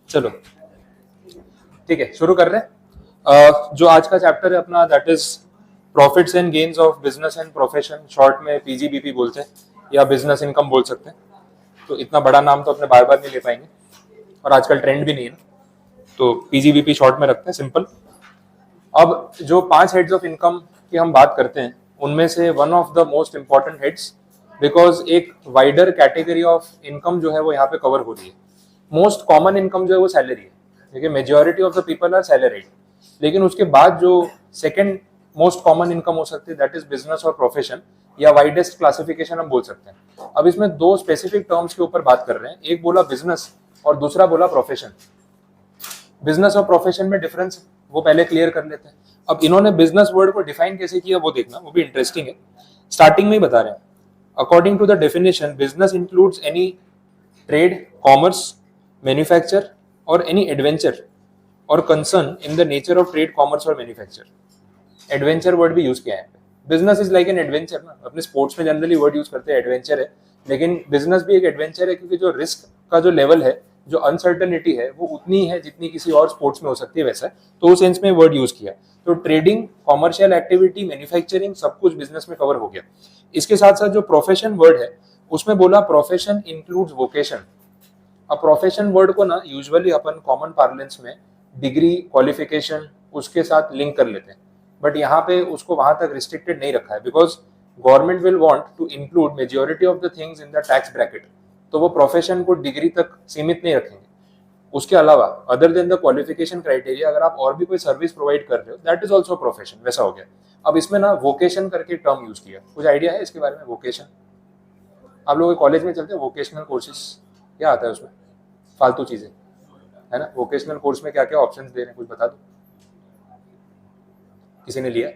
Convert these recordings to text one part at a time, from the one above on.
चलो ठीक है, शुरू कर रहे हैं। जो आज का चैप्टर है अपना, that is profits and gains of business and profession, short में पीजीबीपी बोलते हैं या बिजनेस इनकम बोल सकते हैं। तो इतना बड़ा नाम तो अपने बार बार नहीं ले पाएंगे और आजकल ट्रेंड भी नहीं है ना, तो पीजीबीपी शॉर्ट में रखते हैं, सिंपल। अब जो 5 हेड्स ऑफ इनकम की हम बात करते हैं, उनमें से one of the most important heads, because एक वाइडर कैटेगरी ऑफ इनकम जो है वो यहाँ पे कवर हो रही है। मोस्ट कॉमन इनकम जो है वो सैलरी है, ठीक है, majority of the people are salaried. लेकिन उसके बाद जो सेकंड मोस्ट कॉमन इनकम हो सकती है, that is business or profession, या वाइडेस्ट क्लासिफिकेशन हम बोल सकते हैं। अब इसमें दो स्पेसिफिक टर्म्स के ऊपर बात कर रहे हैं, एक बोला बिजनेस और दूसरा बोला प्रोफेशन। बिजनेस और प्रोफेशन में डिफरेंस वो पहले क्लियर कर लेते हैं। अब इन्होंने बिजनेस वर्ड को डिफाइन कैसे किया वो देखना, वो भी इंटरेस्टिंग है। स्टार्टिंग में ही बता रहे हैं, according to the definition business includes any trade, commerce, manufacture और एनी एडवेंचर और concern in the nature of trade, commerce और मैन्युफैक्चर। एडवेंचर वर्ड भी यूज किया है। Business is like an adventure ना, अपने स्पोर्ट्स में जनरली वर्ड यूज करते हैं एडवेंचर है, लेकिन बिजनेस भी एक एडवेंचर है, क्योंकि जो रिस्क का जो लेवल है, जो अनसर्टनिटी है, वो उतनी है जितनी किसी और स्पोर्ट्स में हो सकती है वैसा। तो उस सेंस में वर्ड यूज किया। तो ट्रेडिंग, कॉमर्शियल एक्टिविटी, मैन्युफैक्चरिंग, सब कुछ बिजनेस में कवर हो गया। इसके साथ साथ जो प्रोफेशन वर्ड है, उसमें बोला प्रोफेशन इंक्लूड्स वोकेशन। अब प्रोफेशन वर्ड को ना यूजुअली अपन कॉमन पार्लेंस में डिग्री, क्वालिफिकेशन उसके साथ लिंक कर लेते हैं, बट यहाँ पे उसको वहां तक रिस्ट्रिक्टेड नहीं रखा है, because government will want to include majority of the things in the tax bracket. तो वो प्रोफेशन को डिग्री तक सीमित नहीं रखेंगे। उसके अलावा other than the qualification criteria, अगर आप और भी कोई सर्विस प्रोवाइड कर रहे हो, दैट इज ऑल्सो प्रोफेशन, वैसा हो गया। अब इसमें ना वोकेशन करके टर्म यूज किया, कुछ आइडिया है इसके बारे में? वोकेशन आप लोग कॉलेज में चलते हैं, वोकेशनल कोर्सेज क्या आता है उसमें? फालतू चीजें है ना। वोकेशनल कोर्स में क्या क्या ऑप्शंस दे रहे हैं, कुछ बता दो। किसी ने लिया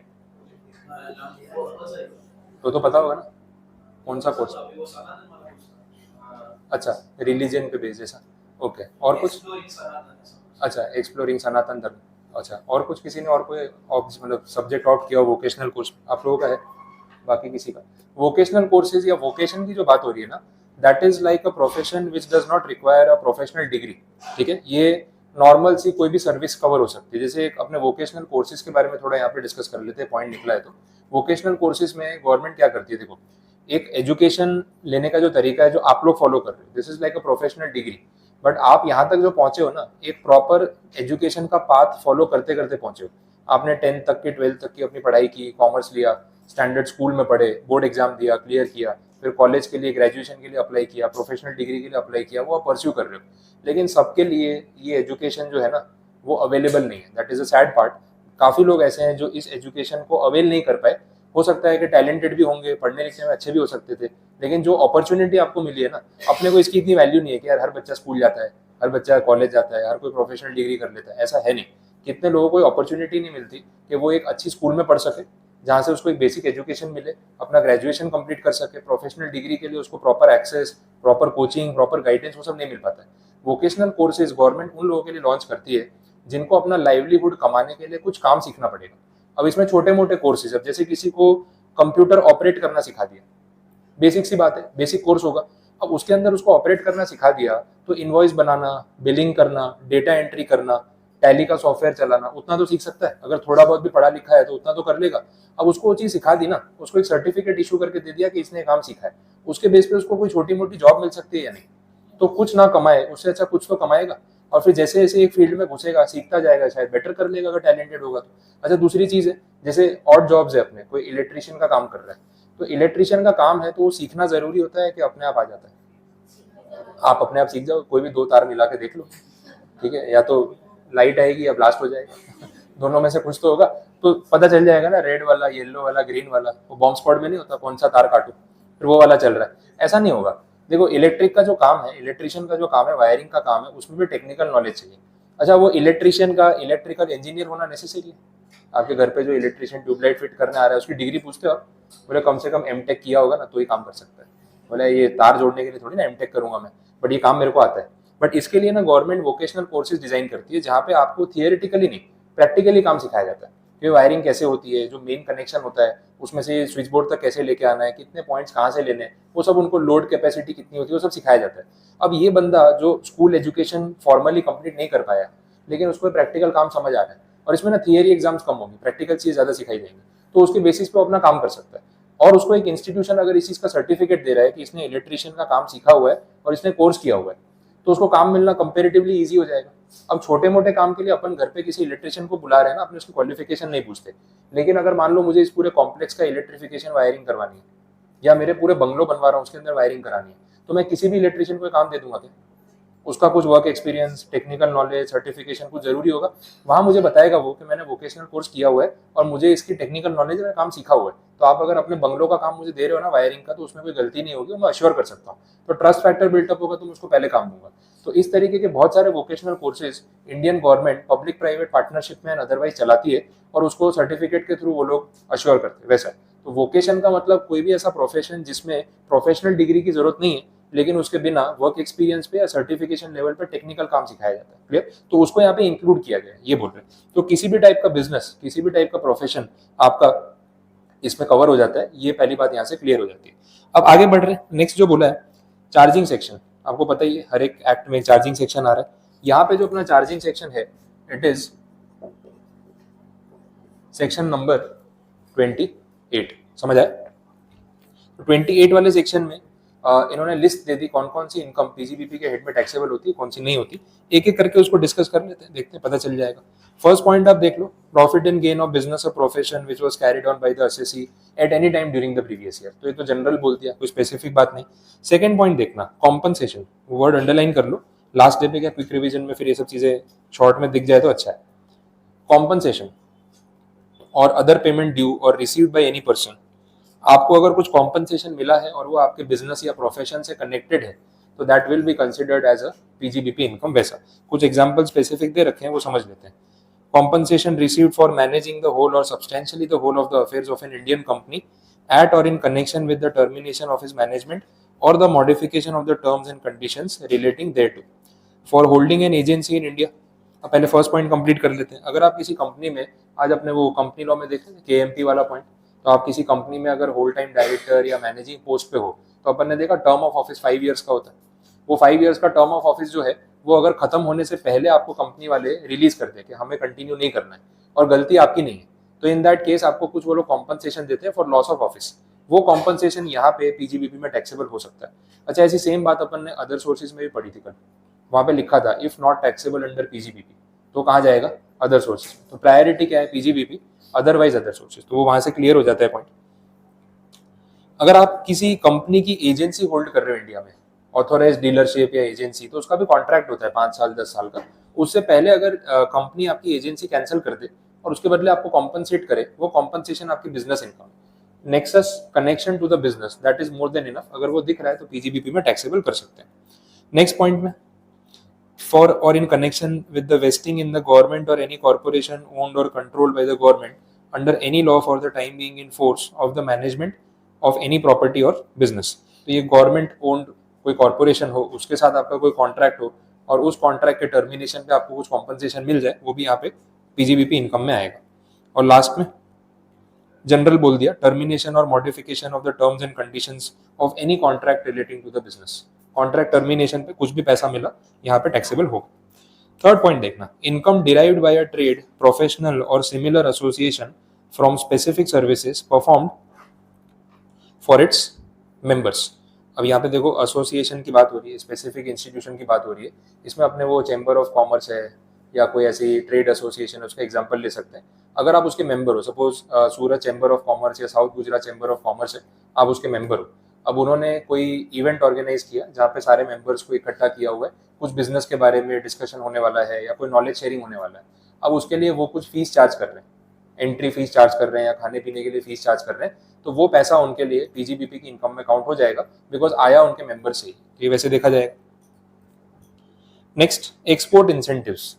तो पता होगा ना कौन सा कोर्स? अच्छा, रिलीजन पे बेस जैसा, ओके। और कुछ? अच्छा, एक्सप्लोरिंग सनातन धर्म। अच्छा, और कुछ किसी ने और कोई मतलब सब्जेक्ट ऑप्ट किया वोकेशनल कोर्स आप लोगों का है? बाकी किसी का? वोकेशनल कोर्सेज या वोकेशन की जो बात हो रही है ना, that is like a profession which does not require a professional degree, ठीक है। ये नॉर्मल सी कोई भी सर्विस कवर हो सकती है। जैसे अपने वोकेशनल कोर्सेज के बारे में थोड़ा यहाँ पे डिस्कस कर लेते हैं, पॉइंट निकला है तो। वोकेशनल कोर्सेज में गवर्नमेंट क्या करती है, देखो, एक एजुकेशन लेने का जो तरीका है जो आप लोग फॉलो कर रहे हो, this is like a professional degree, but आप यहाँ तक जो पहुंचे हो ना, एक प्रॉपर एजुकेशन का पाथ फॉलो करते करते पहुंचे हो। आपने 10th तक की, 12th तक की अपनी पढ़ाई की, कॉमर्स लिया, स्टैंडर्ड स्कूल में पढ़े, बोर्ड एग्जाम दिया, क्लियर किया, फिर कॉलेज के लिए, ग्रेजुएशन के लिए अप्लाई किया, प्रोफेशनल डिग्री के लिए अप्लाई किया, वो आप परस्यू कर रहे हो। लेकिन सबके लिए ये एजुकेशन जो है ना, वो अवेलेबल नहीं है। That is a sad part. काफी लोग ऐसे हैं जो इस एजुकेशन को अवेल नहीं कर पाए। हो सकता है कि टैलेंटेड भी होंगे, पढ़ने लिखने में अच्छे भी हो सकते थे, लेकिन जो अपॉर्चुनिटी आपको मिली है ना, अपने को इसकी इतनी वैल्यू नहीं है कि यार हर बच्चा स्कूल जाता है, हर बच्चा कॉलेज जाता है, हर कोई प्रोफेशनल डिग्री कर लेता है, ऐसा है नहीं। कितने लोगों को अपॉर्चुनिटी नहीं मिलती कि वो एक अच्छी स्कूल में पढ़ सके, जहाँ से उसको एक बेसिक एजुकेशन मिले, अपना ग्रेजुएशन कंप्लीट कर सके, प्रोफेशनल डिग्री के लिए उसको proper access, proper coaching, proper guidance, वो सब नहीं मिल पाता है। वोकेशनल कोर्सेज गवर्नमेंट उन लोगों के लिए लॉन्च करती है जिनको अपना लाइवलीहुड कमाने के लिए कुछ काम सीखना पड़ेगा। अब इसमें छोटे मोटे कोर्सेज, अब जैसे किसी को कंप्यूटर ऑपरेट करना सिखा दिया, बेसिक सी बात है, बेसिक कोर्स होगा। अब उसके अंदर उसको ऑपरेट करना सिखा दिया, तो इनवॉइस बनाना, बिलिंग करना, डेटा एंट्री करना, टैली का सॉफ्टवेयर चलाना, उतना तो सीख सकता है। अगर थोड़ा बहुत भी पढ़ा लिखा है तो उतना तो कर लेगा। अब उसको वो चीज सिखा दी ना, उसको एक सर्टिफिकेट इशू करके दे दिया कि इसने काम सीखा है, उसके बेस पे उसको कोई छोटी मोटी जॉब मिल सकती है या नहीं? तो कुछ ना कमाए, उससे अच्छा कुछ तो कमाएगा, और फिर जैसे जैसे एक फील्ड में घुसेगा, सीखता जाएगा, शायद बेटर कर लेगा अगर टैलेंटेड होगा तो। अच्छा, दूसरी चीज है, जैसे ऑड जॉब्स है, अपने कोई इलेक्ट्रिशियन का काम कर रहा है, तो इलेक्ट्रिशियन का काम है तो वो सीखना जरूरी होता है कि अपने आप आ जाता है? आप अपने आप सीख जाओ, कोई भी 2 तार मिला के देख लो, ठीक है, या तो लाइट आएगी या ब्लास्ट हो जाएगा दोनों में से कुछ तो होगा, तो पता चल जाएगा ना, रेड वाला, येलो वाला, ग्रीन वाला। वो बॉम्ब स्क्वाड में नहीं होता, कौन सा तार काटू, फिर वो वाला चल रहा है, ऐसा नहीं होगा। देखो, इलेक्ट्रिक का जो काम है, इलेक्ट्रिशियन का जो काम है, वायरिंग का काम है, उसमें भी टेक्निकल नॉलेज चाहिए। अच्छा, वो इलेक्ट्रिशियन का इलेक्ट्रिकल इंजीनियर होना नेसेसरी है? आपके घर पे जो इलेक्ट्रिशियन ट्यूबलाइट फिट करने आ रहा है, उसकी डिग्री पूछते हो आप? बोले कम से कम एमटेक किया होगा ना, तो ही काम कर सकता है। बोले ये तार जोड़ने के लिए थोड़ी ना एमटेक करूंगा मैं, बट ये काम मेरे को आता है। बट इसके लिए ना गवर्नमेंट वोकेशनल कोर्सेज डिजाइन करती है, जहाँ पे आपको थियोरेटिकली नहीं, प्रैक्टिकली काम सिखाया जाता है। कि वायरिंग कैसे होती है, जो मेन कनेक्शन होता है उसमें से स्विच बोर्ड तक कैसे लेके आना है, कितने पॉइंट्स कहाँ से लेने हैं, वो सब उनको लोड कैपेसिटी कितनी होती है वो सब सिखाया जाता है। अब ये बंदा जो स्कूल एजुकेशन फॉर्मली कंप्लीट नहीं कर पाया, लेकिन उसको प्रैक्टिकल काम समझ आ रहा है, और इसमें ना थियरी एग्जाम्स कम होंगी, प्रैक्टिकल चीज़ ज़्यादा सिखाई जाएंगी, तो उसके बेसिस पे अपना काम कर सकता है। और उसको एक इंस्टीट्यूशन अगर इस चीज़ का सर्टिफिकेट दे रहा है कि इसने इलेक्ट्रिशियन का काम सीखा हुआ है और इसने कोर्स किया हुआ है, तो उसको काम मिलना कंपेरेटिवली ईजी हो जाएगा। अब छोटे मोटे काम के लिए अपन घर पे किसी इलेक्ट्रिशियन को बुला रहे हैं ना, अपने उसकी क्वालिफिकेशन नहीं पूछते, लेकिन अगर मान लो मुझे इस पूरे कॉम्प्लेक्स का इलेक्ट्रिफिकेशन वायरिंग करवानी है, या मेरे पूरे बंगलो बनवा रहा हूँ उसके अंदर वायरिंग करानी है, तो मैं किसी भी इलेक्ट्रिशियन को काम दे दूंगा क्या? उसका कुछ work experience, technical knowledge, certification कुछ जरूरी होगा, वहां मुझे बताएगा वो कि मैंने वोकेशनल कोर्स किया हुआ है और मुझे इसकी टेक्निकल नॉलेज है, काम सीखा हुआ है। तो आप अगर अपने बंगलों का काम मुझे दे रहे हो ना वायरिंग का, तो उसमें कोई गलती नहीं होगी, मैं अश्योर कर सकता हूँ। तो ट्रस्ट फैक्टर बिल्टअप होगा तो मैं उसको पहले काम दूंगा। तो इस तरीके के बहुत सारे vocational courses Indian government public private partnership में अदरवाइज चलाती है, और उसको सर्टिफिकेट के थ्रू वो लोग अश्योर करते हैं। वैसा तो वोकेशन का मतलब कोई भी ऐसा प्रोफेशन जिसमें प्रोफेशनल डिग्री की जरूरत नहीं है, लेकिन उसके बिना वर्क एक्सपीरियंस पे या सर्टिफिकेशन लेवल पे टेक्निकल काम सिखाया जाता है। क्लियर? तो उसको यहाँ पे इंक्लूड किया गया है, ये बोल रहे हैं। तो किसी भी टाइप का बिजनेस, किसी भी टाइप का प्रोफेशन आपका इसमें कवर हो जाता है, ये पहली बात यहाँ से क्लियर हो जाती है। अब आगे बढ़ रहे हैं, नेक्स्ट जो बोला है चार्जिंग सेक्शन। आपको पता ही है हर एक एक्ट में चार्जिंग सेक्शन आ रहा है। यहाँ पे जो अपना चार्जिंग सेक्शन है, इट इज सेक्शन नंबर 28। समझ आया? तो 28 वाले सेक्शन में इन्होंने लिस्ट दे दी कौन कौन सी इनकम पीजीबीपी के हेड में टैक्सेबल होती है, कौन सी नहीं होती। एक एक करके उसको डिस्कस कर लेते हैं, देखते हैं, पता चल जाएगा। फर्स्ट पॉइंट आप देख लो, profit and gain of business or profession which was carried on by the assessee at any time during the previous year. तो ये तो जनरल बोल दिया, कोई स्पेसिफिक बात नहीं। सेकंड पॉइंट देखना, कॉम्पनसेशन, वर्ड अंडरलाइन कर लो, लास्ट डे पे क्या क्विक रिवीजन में फिर ये सब चीजें शॉर्ट में दिख जाए तो अच्छा है। कॉम्पनसेशन और अदर पेमेंट ड्यू और रिसीव्ड बाय एनी पर्सन। आपको अगर कुछ कॉम्पनसेशन मिला है और वो आपके बिजनेस या प्रोफेशन से कनेक्टेड है, तो that will be considered as a PGBP income. वैसा कुछ एग्जांपल स्पेसिफिक दे रखे हैं, वो समझ लेते हैं। Compensation received for managing the whole or substantially the whole of the affairs of an Indian company at or in connection with the termination of his management or the modification of the terms and conditions relating thereto for holding an agency in India. अब पहले first point complete कर लेते हैं। अगर आप किसी company में, आज अपने वो कंपनी लॉ में देखें केएमपी वाला पॉइंट, तो आप किसी कंपनी में अगर होल टाइम डायरेक्टर या मैनेजिंग पोस्ट पे हो, तो अपन ने देखा टर्म ऑफ ऑफिस 5 ईयर्स का होता है। वो 5 ईयर्स का टर्म ऑफ ऑफिस जो है, वो अगर खत्म होने से पहले आपको कंपनी वाले रिलीज कर दे कि हमें कंटिन्यू नहीं करना है और गलती आपकी नहीं है, तो इन दैट केस आपको कुछ वो लोग कॉम्पनसेशन देते हैं फॉर लॉस ऑफ ऑफिस। वो कॉम्पनसेशन यहाँ पे पीजीबीपी में टैक्सेबल हो सकता है। अच्छा, ऐसी सेम बात अपन ने अदर सोर्सेज में भी पढ़ी थी कल, वहां पे लिखा था if not taxable under PGBP, तो कहाँ जाएगा? Other sources. तो प्रायोरिटी क्या है? PGBP, otherwise other sources. तो वो वहां से क्लियर हो जाता है पॉइंट। अगर आप किसी कंपनी की एजेंसी होल्ड कर रहे हो इंडिया में, ऑथोराइज डीलरशिप या एजेंसी, तो उसका भी कॉन्ट्रैक्ट होता है 5 साल 10 साल का। उससे पहले अगर कंपनी आपकी एजेंसी कैंसिल कर दे और उसके बदले आपको कॉम्पनसेट करे, वो कॉम्पनसेशन आपकी business income, nexus connection to the business, that is more than enough. अगर वो दिख रहा है तो पीजीबीपी में टैक्सेबल कर सकते हैं। नेक्स्ट पॉइंट में, for or in connection with the vesting in the government or any corporation owned or controlled by the government under any law for the time being in force of the management of any property or business। तो ये government owned कोई corporation हो, उसके साथ आपका कोई contract हो और उस कॉन्ट्रैक्ट के टर्मिनेशन पे आपको कुछ कॉम्पनसेशन मिल जाए, वो भी यहाँ पे पीजीबीपी इनकम में आएगा। और लास्ट में जनरल बोल दिया, termination or modification of the terms and conditions of any contract relating to the business. Contract termination पे कुछ भी पैसा मिला यहाँ पे टैक्सेबल होगा। थर्ड पॉइंट देखना, income derived by a trade, professional or similar association from specific services performed for its members. अब यहाँ पे देखो एसोसिएशन की बात हो रही है, स्पेसिफिक इंस्टीट्यूशन की बात हो रही है। इसमें अपने वो चैम्बर ऑफ कॉमर्स है या कोई ऐसी ट्रेड एसोसिएशन है, उसका एग्जांपल ले सकते हैं। अगर आप उसके मेंबर हो, suppose Surat chamber of commerce या south Gujarat chamber of commerce है, आप उसके मेंबर हो। अब उन्होंने कोई इवेंट ऑर्गेनाइज किया जहाँ पे सारे मेंबर्स को इकट्ठा किया हुआ है, कुछ बिजनेस के बारे में डिस्कशन होने वाला है या कोई नॉलेज शेयरिंग होने वाला है। अब उसके लिए वो कुछ फीस चार्ज कर रहे हैं, एंट्री फीस चार्ज कर रहे हैं या खाने पीने के लिए फीस चार्ज कर रहे हैं, तो वो पैसा उनके लिए पीजीबीपी की इनकम में काउंट हो जाएगा, बिकॉज आया उनके मेंबर से ही। ये वैसे देखा जाएगा। Next, export incentives.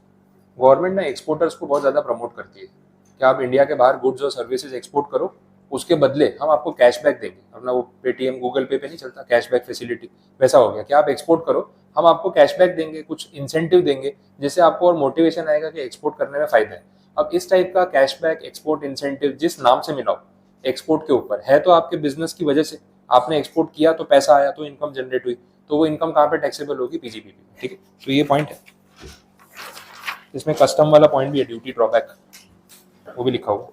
गवर्नमेंट ना एक्सपोर्टर्स को बहुत ज्यादा प्रमोट करती है कि आप इंडिया के बाहर गुड्स और सर्विसेज एक्सपोर्ट करो, उसके बदले हम आपको कैशबैक देंगे। अपना वो पेटीएम गूगल पे नहीं चलता कैशबैक फैसिलिटी, वैसा हो गया कि आप एक्सपोर्ट करो, हम आपको कैशबैक देंगे, कुछ इंसेंटिव देंगे, जिससे आपको और मोटिवेशन आएगा कि एक्सपोर्ट करने में फायदा है। अब इस टाइप का कैशबैक, एक्सपोर्ट इंसेंटिव जिस नाम से मिला हो, एक्सपोर्ट के ऊपर है तो आपके बिजनेस की वजह से आपने एक्सपोर्ट किया तो पैसा आया तो इनकम जनरेट हुई, तो वो इनकम कहाँ पे टैक्सेबल होगी? पीजीबीपी में। ठीक है, तो ये पॉइंट है। इसमें कस्टम वाला पॉइंट भी है, ड्यूटी ड्रॉबैक, वो भी लिखा हुआ।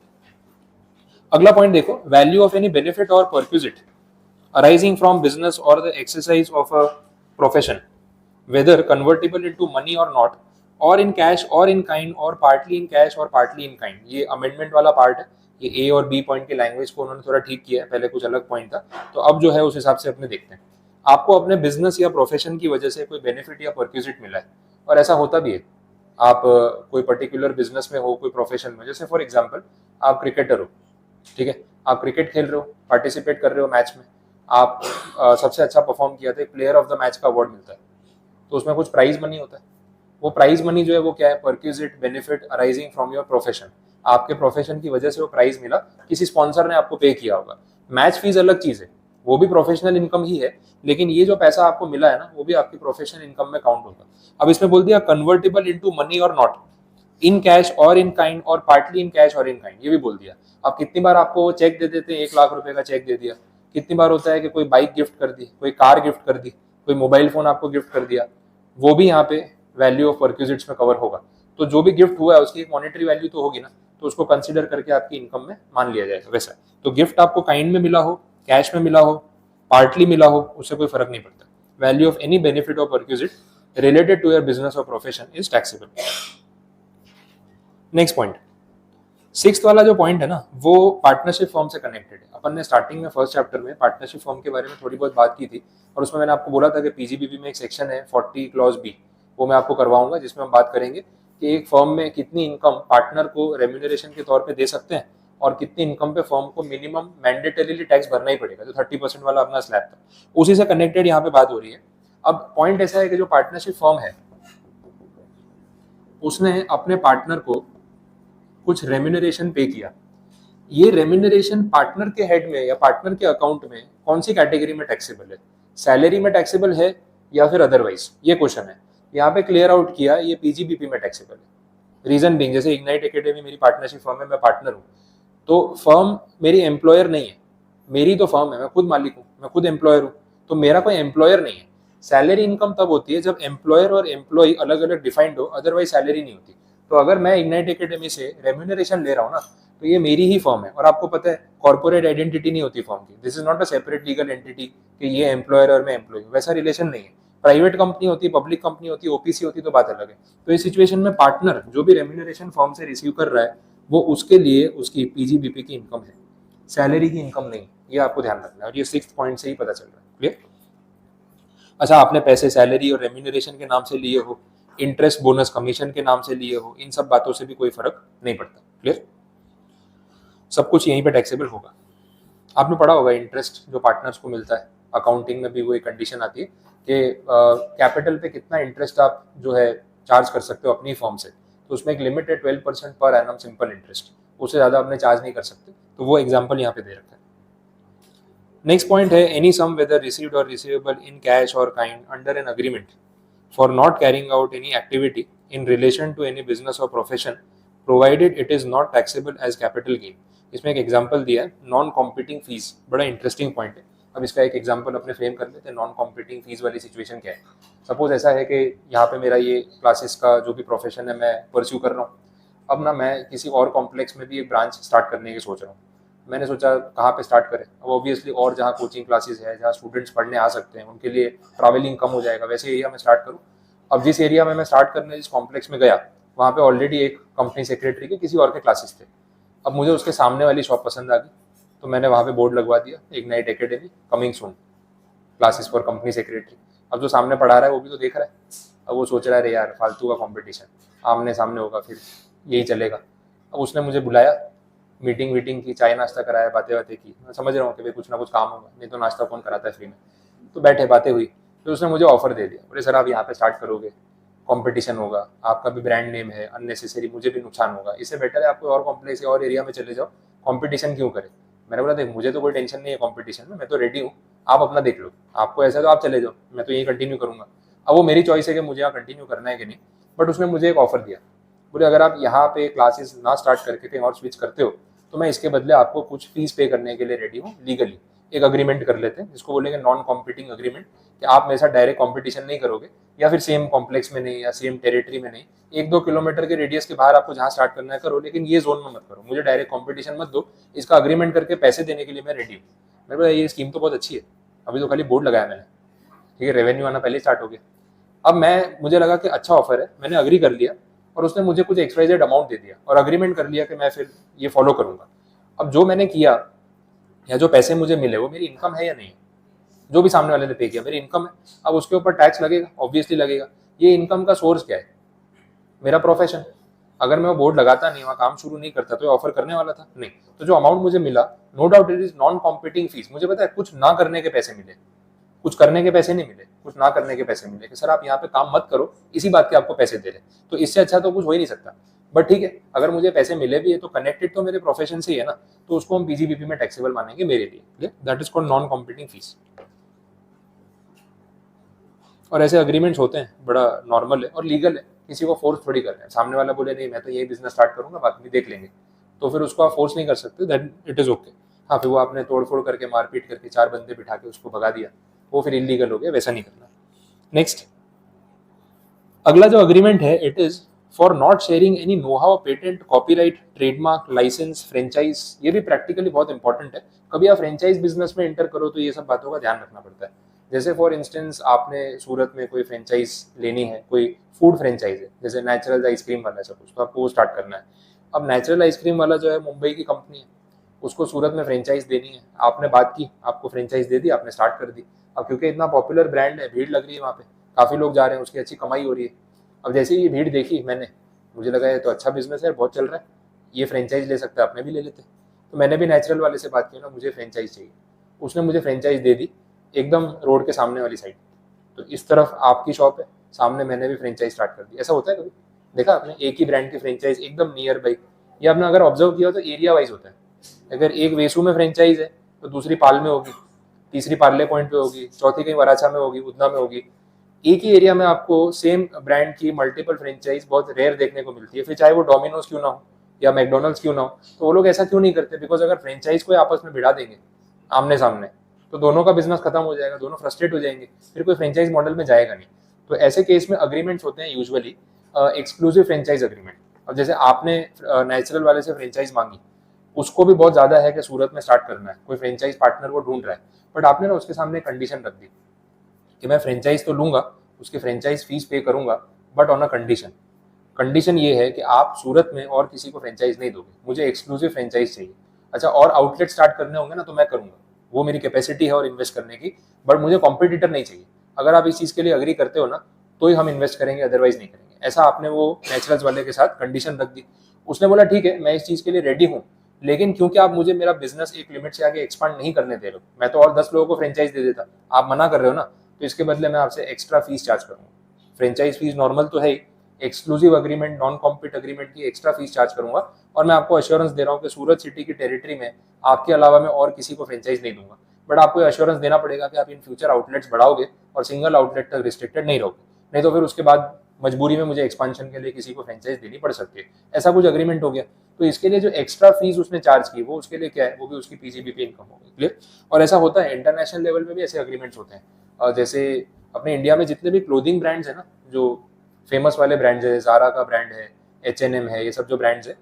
अगला पॉइंट देखो, value of any benefit or perquisite arising from business or the exercise of a profession whether convertible into money or not, or in cash or in kind, or partly in cash or partly in kind. ये amendment वाला part है, ये ए और B point की language को उन्होंने थोड़ा ठीक किया है, पहले कुछ अलग पॉइंट था, तो अब जो है उस हिसाब से अपने देखते हैं। आपको अपने बिजनेस या प्रोफेशन की वजह से कोई बेनिफिट या परक्यूजिट मिला है, और ऐसा होता भी है। आप कोई पर्टिकुलर बिजनेस में हो, कोई प्रोफेशन में, जैसे फॉर एग्जाम्पल आप क्रिकेटर हो, ठीक है, आप क्रिकेट खेल रहे हो, पार्टिसिपेट कर रहे हो मैच में, आप सबसे अच्छा परफॉर्म किया था, प्लेयर ऑफ द मैच का अवार्ड मिलता है, तो उसमें कुछ प्राइज मनी होता है। वो प्राइज मनी जो है वो क्या है? Perquisite benefit arising from your profession. आपके प्रोफेशन की वजह से वो प्राइज मिला, किसी स्पॉन्सर ने आपको पे किया होगा। मैच फीस अलग चीज है, वो भी प्रोफेशनल इनकम ही है, लेकिन ये जो पैसा आपको मिला है ना, वो भी आपकी प्रोफेशनल इनकम में काउंट होगा। अब इसमें बोल दिया convertible into money or not, in cash or in kind, or partly in cash or in kind, ये भी बोल दिया। अब कितनी बार आपको वो चेक दे देते हैं, 1 लाख रुपए का चेक दे दिया, कितनी बार होता है कि कोई बाइक गिफ्ट कर दी, कोई कार गिफ्ट कर दी, कोई मोबाइल फोन आपको गिफ्ट कर दिया, वो भी यहाँ पे वैल्यू ऑफ परक्यूजिट्स में कवर होगा। तो जो भी गिफ्ट हुआ है उसकी एक मॉनेटरी वैल्यू तो होगी ना, तो उसको कंसीडर करके आपकी इनकम में मान लिया जाएगा। वैसा तो गिफ्ट आपको काइंड में मिला हो, कैश में मिला हो, पार्टली मिला हो, उससे कोई फर्क नहीं पड़ता। Value of any benefit or perquisite related to your business or profession is taxable. Next point, sixth वाला जो पॉइंट है ना, वो पार्टनरशिप फॉर्म से कनेक्टेड है। अपन ने स्टार्टिंग में फर्स्ट चैप्टर में पार्टनरशिप फॉर्म के बारे में थोड़ी बहुत बात की थी, और उसमें मैंने आपको बोला था कि पीजीबीपी में एक सेक्शन है 40 क्लॉज बी, वो मैं आपको करवाऊंगा, जिसमें हम बात करेंगे कि एक फर्म में कितनी इनकम पार्टनर को रेम्यूनरेशन के तौर पे दे सकते हैं, और कितनी इनकम पे फर्म को मिनिमम मैंडेटरीली टैक्स भरना ही पड़ेगा, जो 30% वाला अपना स्लैब था, उसी से कनेक्टेड यहाँ पे बात हो रही है। अब पॉइंट ऐसा है कि जो पार्टनरशिप फर्म है उसने अपने पार्टनर को कुछ रेम्यूनरेशन पे किया, ये रेम्यूनरेशन पार्टनर के हेड में या पार्टनर के अकाउंट में कौन सी कैटेगरी में टैक्सेबल है? सैलरी में टैक्सेबल है या फिर अदरवाइज? ये क्वेश्चन है। यहाँ पे क्लियर आउट किया, ये पीजीबीपी में टैक्सेबल है। रीजन बीइंग, जैसे इग्नाइट एकेडमी मेरी पार्टनरशिप फर्म है, मैं पार्टनर हूँ, तो फर्म मेरी एम्प्लॉयर नहीं है, मेरी तो फर्म है, मैं खुद मालिक हूँ, मैं खुद एम्प्लॉयर हूँ, तो मेरा कोई एम्प्लॉयर नहीं है। सैलरी इनकम तब होती है जब एम्प्लॉयर और एम्प्लॉय अलग अलग डिफाइंड हो, अदरवाइज सैलरी नहीं होती। तो अगर मैं इग्नाइट एकेडमी से रेम्यूनरेशन ले रहा हूँ ना, तो ये मेरी ही फर्म है, और आपको पता है कॉर्पोरेट आइडेंटिटी नहीं होती फर्म की, this is not a separate legal entity कि ये एम्प्लॉयर और मैं एम्प्लॉय, वैसा रिलेशन नहीं है। प्राइवेट कंपनी होती है, पब्लिक कंपनी होती है, ओपीसी होती, तो बात अलग है। तो इस सिचुएशन में पार्टनर जो भी रेम्यूनरेशन फर्म से रिसीव कर रहा है, वो उसके लिए उसकी पीजीबीपी की इनकम है, सैलरी की इनकम नहीं। ये आपको ध्यान रखना है, और ये 6th पॉइंट से ही पता चल रहा है। क्लियर? अच्छा, आपने पैसे सैलरी और रेम्यूनरेशन के नाम से लिए हो, इंटरेस्ट बोनस कमीशन के नाम से लिए हो, इन सब बातों से भी कोई फर्क नहीं पड़ता। क्लियर? सब कुछ यहीं पे टैक्सेबल होगा। आपने पढ़ा होगा इंटरेस्ट जो पार्टनर्स को मिलता है, अकाउंटिंग में भी वो एक कंडीशन आती है कि कैपिटल पे कितना इंटरेस्ट आप जो है चार्ज कर सकते हो अपनी फॉर्म से, तो उसमें एक लिमिट है 12% पर एनम सिंपल इंटरेस्ट, उससे ज़्यादा अपने चार्ज नहीं कर सकते, तो वो एग्जाम्पल यहाँ पे दे रखा है। नेक्स्ट पॉइंट है, any sum whether received or receivable in cash or kind under an agreement for not carrying out any activity in relation to any business or profession provided it is not taxable as capital gain. इसमें एक example दिया है, non competing fees, बड़ा interesting point है। अब इसका एक example अपने फ्रेम कर लेते हैं। नॉन कॉम्पिटिंग फीस वाली सिचुएशन क्या है? सपोज ऐसा है कि यहाँ पे मेरा ये क्लासेस का जो भी प्रोफेशन है मैं परस्यू कर रहा हूँ, अब ना मैं किसी और कॉम्प्लेक्स में भी एक ब्रांच स्टार्ट करने की सोच रहा हूँ। मैंने सोचा कहाँ पे स्टार्ट करें, अब ऑब्वियसली और जहाँ कोचिंग क्लासेस है, जहाँ स्टूडेंट्स पढ़ने आ सकते हैं, उनके लिए ट्रैवलिंग कम हो जाएगा, वैसे एरिया में स्टार्ट करूँ। अब जिस एरिया में मैं स्टार्ट करने जिस कॉम्प्लेक्स में गया, वहाँ पे ऑलरेडी एक कंपनी सेक्रेटरी के किसी और के क्लासेस थे। अब मुझे उसके सामने वाली शॉप पसंद आ गई, तो मैंने वहाँ पे बोर्ड लगवा दिया, ignite academy coming soon classes for company secretary. अब जो सामने पढ़ा रहा है वो भी तो देख रहा है, अब वो सोच रहा है अरे यार फालतू का कंपटीशन, आमने सामने होगा फिर यही चलेगा। अब उसने मुझे बुलाया, मीटिंग की, चाय नाश्ता कराया, बातें की। मैं समझ रहा हूँ कि भाई कुछ ना कुछ काम होगा, नहीं तो नाश्ता कौन कराता है फ्री में। तो बैठे, बातें हुई, फिर उसने मुझे ऑफर दे दिया, बोले सर आप यहाँ पे स्टार्ट करोगे, कंपटीशन होगा, आपका भी ब्रांड नेम है, अननेसेसरी मुझे भी नुकसान होगा, इससे बेटर है आप कोई और कॉम्प्लेक्स और एरिया में चले जाओ, कंपटीशन क्यों करें। मैंने बोला देख मुझे तो कोई टेंशन नहीं है कंपटीशन में, मैं तो रेडी हूँ, आप अपना देख लो, आपको ऐसा तो आप चले जाओ, मैं तो यही कंटिन्यू करूँगा। अब वो मेरी चॉइस है कि मुझे यहाँ कंटिन्यू करना है कि नहीं, बट उसने मुझे एक ऑफर दिया। बोले अगर आप यहाँ पे क्लासेस ना स्टार्ट करके कहीं और स्विच करते हो तो मैं इसके बदले आपको कुछ फीस पे करने के लिए रेडी हूँ लीगली। एक अग्रीमेंट कर लेते हैं जिसको बोलेंगे नॉन कॉम्पिटिंग अग्रीमेंट, कि आप मेरे साथ डायरेक्ट कॉम्पिटिशन नहीं करोगे या फिर सेम कॉम्प्लेक्स में नहीं या सेम टेरिटरी में नहीं, 1-2 किलोमीटर के रेडियस के बाहर आपको जहाँ स्टार्ट करना है करो, लेकिन ये जोन में मत करो, मुझे डायरेक्ट कॉम्पिटिशन मत दो, इसका अग्रीमेंट करके पैसे देने के लिए मैं रेडी हूँ। मेरे को ये स्कीम तो बहुत अच्छी है, अभी तो खाली बोर्ड लगाया मैंने, ठीक है, रेवेन्यू आना पहले स्टार्ट हो गया। अब मुझे लगा कि अच्छा ऑफर है, मैंने अग्री कर लिया और उसने मुझे कुछ एक्सवाइजेड अमाउंट दे दिया और अग्रीमेंट कर लिया कि मैं फिर ये फॉलो करूंगा। अब जो मैंने किया या जो पैसे मुझे मिले वो मेरी इनकम है या नहीं, जो भी सामने वाले ने पे किया मेरी इनकम है। अब उसके ऊपर टैक्स लगेगा, ऑब्वियसली लगेगा। ये इनकम का सोर्स क्या है? मेरा प्रोफेशन। अगर मैं वो बोर्ड लगाता नहीं, वहाँ काम शुरू नहीं करता तो ऑफर करने वाला था नहीं। तो जो अमाउंट मुझे मिला, no doubt it is non competing fees. मुझे पता है कुछ ना करने के पैसे मिले, कुछ करने के पैसे नहीं मिले, कुछ ना करने के पैसे मिले कि सर आप यहाँ पे काम मत करो, इसी बात के आपको पैसे दे रहे। तो इससे अच्छा तो कुछ हो ही नहीं सकता। बट ठीक है, अगर मुझे पैसे मिले भी है तो कनेक्टेड तो मेरे प्रोफेशन से ही है ना, तो उसको हम पीजीबीपी में टैक्सेबल मानेंगे मेरे लिए। That is called non competing fees. और ऐसे अग्रीमेंट्स होते हैं, बड़ा नॉर्मल है और लीगल है, किसी को फोर्स थोड़ी कर रहे हैं। सामने वाला बोले नहीं मैं तो यही बिजनेस स्टार्ट करूंगा, बाकी देख लेंगे, तो फिर उसको आप फोर्स नहीं कर सकते, दैट इट इज ओके। हाँ, फिर वो आपने तोड़फोड़ करके मारपीट करके 4 बंदे बिठा के उसको भगा दिया, वो फिर इलीगल हो गया, वैसा नहीं करना। नेक्स्ट, अगला जो अग्रीमेंट है, it is for not sharing any know how, patent, copyright, trademark, licence, franchise. ये भी प्रैक्टिकली बहुत इंपॉर्टेंट है। कभी आप फ्रेंचाइज बिजनेस में एंटर करो तो ये सब बातों का ध्यान रखना पड़ता है। जैसे फॉर इंस्टेंस आपने सूरत में कोई फ्रेंचाइज लेनी है, कोई फूड फ्रेंचाइज है, जैसे नेचुरल आइसक्रीम वाला है सपोज, तो आपको वो स्टार्ट करना है। अब नेचुरल आइसक्रीम वाला जो है मुंबई की कंपनी है, उसको सूरत में फ्रेंचाइज देनी है, आपने बात की, आपको फ्रेंचाइज दे दी, आपने स्टार्ट कर दी। अब क्योंकि इतना पॉपुलर ब्रांड है, भीड़ लग रही है वहाँ पे, काफ़ी लोग जा रहे हैं, उसकी अच्छी कमाई हो रही है। अब जैसे ही ये भीड़ देखी मैंने, मुझे लगा ये तो अच्छा बिजनेस है, बहुत चल रहा है, ये फ्रेंचाइज ले सकता है, अपने भी ले लेते। तो मैंने भी नेचुरल वाले से बात की ना, मुझे फ्रेंचाइज चाहिए। उसने मुझे फ्रेंचाइज दे दी, एकदम रोड के सामने वाली साइड। तो इस तरफ आपकी शॉप है, सामने मैंने भी फ्रेंचाइज स्टार्ट कर दी। ऐसा होता है कभी देखा आपने? एक ही ब्रांड की फ्रेंचाइज एकदम नियर बाई। ये आपने अगर ऑब्जर्व किया तो एरिया वाइज होता है। अगर एक वेसू में फ्रेंचाइज है तो दूसरी पाल में होगी, तीसरी पार्ले पॉइंट पे होगी, चौथी कहीं वराछा में होगी, उधना में होगी। एक ही एरिया में आपको सेम ब्रांड की मल्टीपल फ्रेंचाइज बहुत रेयर देखने को मिलती है। फिर चाहे वो डोमिनोज क्यों ना हो या मैकडोनल्ड्स क्यों ना हो, तो वो लोग ऐसा क्यों नहीं करते? बिकॉज अगर फ्रेंचाइज को आपस में भिड़ा देंगे आमने सामने, तो दोनों का बिजनेस खत्म हो जाएगा, दोनों फ्रस्ट्रेट हो जाएंगे, फिर कोई फ्रेंचाइज मॉडल में जाएगा नहीं। तो ऐसे केस में अग्रीमेंट्स होते हैं यूजुअली एक्सक्लूसिव फ्रेंचाइज अग्रीमेंट। अब जैसे आपने नेचुरल वाले से फ्रेंचाइज मांगी, उसको भी बहुत ज्यादा है कि सूरत में स्टार्ट करना है, कोई फ्रेंचाइज पार्टनर वो ढूंढ रहा है, बट आपने ना उसके सामने कंडीशन रख दी कि मैं फ्रेंचाइज तो लूंगा, उसकी फ्रेंचाइज फीस पे करूंगा, but on a condition. Condition ये है कि आप सूरत में और किसी को फ्रेंचाइज नहीं दोगे, मुझे एक्सक्लूसिव फ्रेंचाइज चाहिए। अच्छा, और आउटलेट स्टार्ट करने होंगे ना तो मैं करूंगा, वो मेरी कैपेसिटी है और इन्वेस्ट करने की, बट मुझे कॉम्पिटिटर नहीं चाहिए। अगर आप इस चीज़ के लिए अग्री करते हो ना तो ही हम इन्वेस्ट करेंगे, अदरवाइज नहीं करेंगे। ऐसा आपने वो नेचुरल्स वाले के साथ कंडीशन रख दी। उसने बोला ठीक है मैं इस चीज़ के लिए रेडी हूँ, लेकिन क्योंकि आप मुझे मेरा बिजनेस एक लिमिट से आगे एक्सपांड नहीं करने दे रहे हो, मैं तो और 10 लोगों को फ्रेंचाइज दे देता, आप मना कर रहे हो ना, तो इसके बदले मैं आपसे एक्स्ट्रा फीस चार्ज करूंगा। फ्रेंचाइज फीस नॉर्मल तो है ही, exclusive agreement, non compete agreement की एक्स्ट्रा फीस चार्ज करूंगा। और मैं आपको अश्योरेंस दे रहा हूँ कि सूरत सिटी की टेरिटरी में आपके अलावा मैं और किसी को फ्रेंचाइज नहीं दूंगा। बट आपको अश्योरेंस देना पड़ेगा कि आप इन फ्यूचर आउटलेट्स बढ़ाओगे और सिंगल आउटलेट तक रिस्ट्रिक्टेड नहीं रहोगे, नहीं तो फिर उसके बाद मजबूरी में मुझे एक्सपांशन के लिए किसी को फ्रेंचाइज देनी पड़ सकती है। ऐसा कुछ अग्रीमेंट हो गया, तो इसके लिए जो एक्स्ट्रा फीस उसने चार्ज की वो उसके लिए क्या है, वो भी उसकी पीजीबीपी इनकम होगी। क्लियर? और ऐसा होता है इंटरनेशनल लेवल पे भी ऐसे अग्रीमेंट्स होते हैं। जैसे अपने इंडिया में जितने भी क्लोथिंग ब्रांड्स है ना, जो फेमस वाले ब्रांड्स है, जारा का ब्रांड है, H&M है, ये सब जो ब्रांड्स है,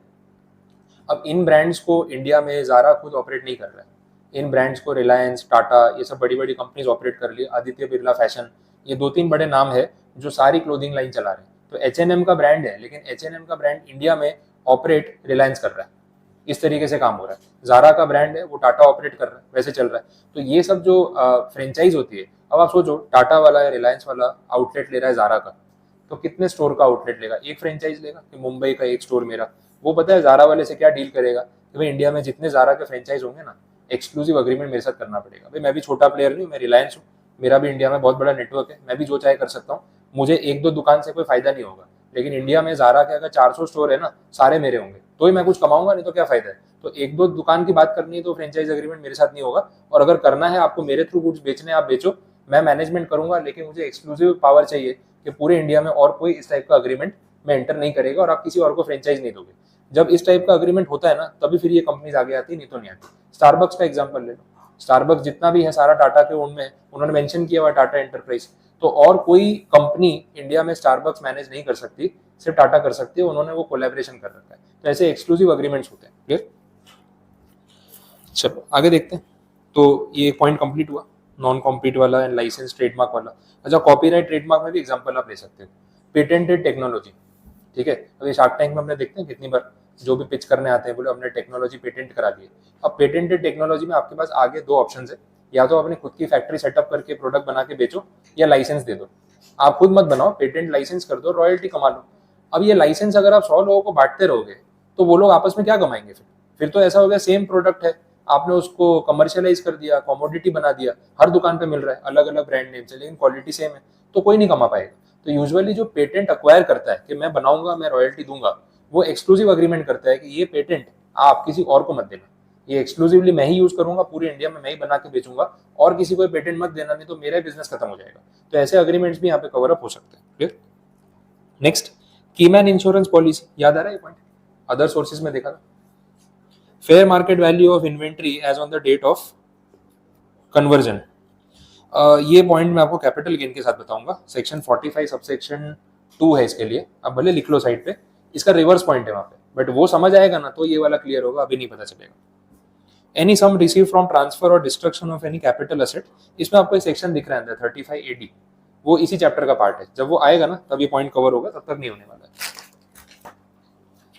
अब इन ब्रांड्स को इंडिया में जारा खुद ऑपरेट नहीं कर रहा है। इन ब्रांड्स को रिलायंस, टाटा, ये सब बड़ी बड़ी कंपनीज ऑपरेट कर रही है, आदित्य बिरला फैशन, ये 2-3 बड़े नाम है जो सारी क्लोथिंग लाइन चला रहे हैं। तो H&M का ब्रांड है, लेकिन H&M का ब्रांड इंडिया में ऑपरेट रिलायंस कर रहा है। इस तरीके से काम हो रहा है। जारा का ब्रांड है, वो टाटा ऑपरेट कर रहा है, वैसे चल रहा है। तो ये सब जो फ्रेंचाइज होती है, अब आप सोचो टाटा वाला है, रिलायंस वाला आउटलेट ले रहा है जारा का, तो कितने स्टोर का आउटलेट लेगा? एक फ्रेंचाइज लेगा कि मुंबई का एक स्टोर मेरा। वो पता है जारा वाले से क्या डील करेगा कि भाई इंडिया में जितने जारा के फ्रेंचाइज होंगे ना, एक्सक्लूसिव अग्रीमेंट मेरे साथ करना पड़ेगा। भाई मैं भी छोटा प्लेयर नहीं हूँ, मैं रिलायंस हूँ, मेरा भी इंडिया में बहुत बड़ा नेटवर्क है, मैं भी जो चाहे कर सकता हूँ, मुझे 1-2 दुकान से कोई फायदा नहीं होगा। लेकिन इंडिया में जारा के अगर 400 स्टोर है ना, सारे मेरे होंगे, तो ही मैं कुछ कमाऊंगा, नहीं तो क्या फायदा है? तो 1-2 दुकान की बात करनी है तो फ्रेंचाइज अग्रीमेंट मेरे साथ नहीं होगा। और अगर करना है आपको मेरे थ्रू गुड्स बेचने, आप बेचो, मैं मैनेजमेंट करूंगा, लेकिन मुझे एक्सक्लूसिव पावर चाहिए कि पूरे इंडिया में और कोई इस टाइप का अग्रीमेंट में एंटर नहीं करेगा और आप किसी और को फ्रेंचाइज नहीं दोगे। जब इस टाइप का अग्रीमेंट होता है ना, तभी फिर ये कंपनीज आगे आती है, नहीं तो नहीं आती। स्टारबक्स का एग्जांपल ले लो, स्टारबक्स जितना भी है सारा टाटा के ओन में है, उन्होंने मेंशन किया हुआ टाटा एंटरप्राइज, तो और कोई कंपनी इंडिया में स्टारबक्स मैनेज नहीं कर सकती, सिर्फ टाटा कर सकती है, उन्होंने वो कोलैबोरेशन कर रखा है। तो ऐसे एक्सक्लूसिव अग्रीमेंट्स होते हैं। क्लियर? चलो आगे देखते हैं। तो ये पॉइंट कंप्लीट हुआ, नॉन कॉम्पीट वाला एंड लाइसेंस ट्रेडमार्क वाला। अच्छा, कॉपीराइट ट्रेडमार्क में भी एग्जांपल आप ले सकते हो, पेटेंटेड टेक्नोलॉजी। ठीक है, अभी शार्क टैंक में हमने देखते हैं कितनी बार जो भी पिच करने आते हैं बोले हमने टेक्नोलॉजी पेटेंट करा दी है। अब पेटेंटेड टेक्नोलॉजी में आपके पास आगे दो ऑप्शन है, या तो अपनी खुद की फैक्ट्री सेटअप करके प्रोडक्ट बना के बेचो, या लाइसेंस दे दो। आप खुद मत बनाओ, पेटेंट लाइसेंस कर दो, रॉयल्टी कमा लो। अब ये लाइसेंस अगर आप 100 लोगों को बांटते रहोगे तो वो लोग आपस में क्या कमाएंगे? फिर तो ऐसा हो गया सेम प्रोडक्ट है, आपने उसको कमर्शियलाइज कर दिया, कमोडिटी बना दिया, हर दुकान पे मिल रहा है, अलग अलग ब्रांड नेम से, लेकिन क्वालिटी सेम है, तो कोई नहीं कमा पाएगा। तो यूजुअली जो पेटेंट अक्वायर करता है कि मैं बनाऊंगा, मैं रॉयल्टी दूंगा, वो एक्सक्लूसिव अग्रीमेंट करता है कि ये पेटेंट आप किसी और को मत देना, ये एक्सक्लूसिवली मैं ही यूज करूंगा, पूरे इंडिया में मैं ही बना के बेचूंगा, और किसी को पेटेंट मत देना, नहीं तो मेरा बिजनेस खत्म हो जाएगा। तो ऐसे अग्रीमेंट्स भी यहाँ पे कवर अप हो सकते हैं। Clear? Next, keyman insurance policy, याद आ रहा है ये पॉइंट? अदर सोर्सेज में देखा था, fair market value of inventory as on the date of conversion. ये पॉइंट मैं आपको कैपिटल गेन के साथ बताऊंगा, सेक्शन 45 सबसेक्शन 2 है इसके लिए, आप भले लिख लो साइड पे, इसका रिवर्स पॉइंट है वहां पे, बट वो समझ आएगा ना तो ये वाला क्लियर होगा, अभी नहीं पता चलेगा। Any sum receive from transfer or destruction of any capital asset, इसमें आपको एक सेक्शन दिख रहा है 35 AD, वो इसी चैप्टर का पार्ट है, जब वो आएगा ना तब ये पॉइंट कवर होगा, तब तक नहीं होने वाला है।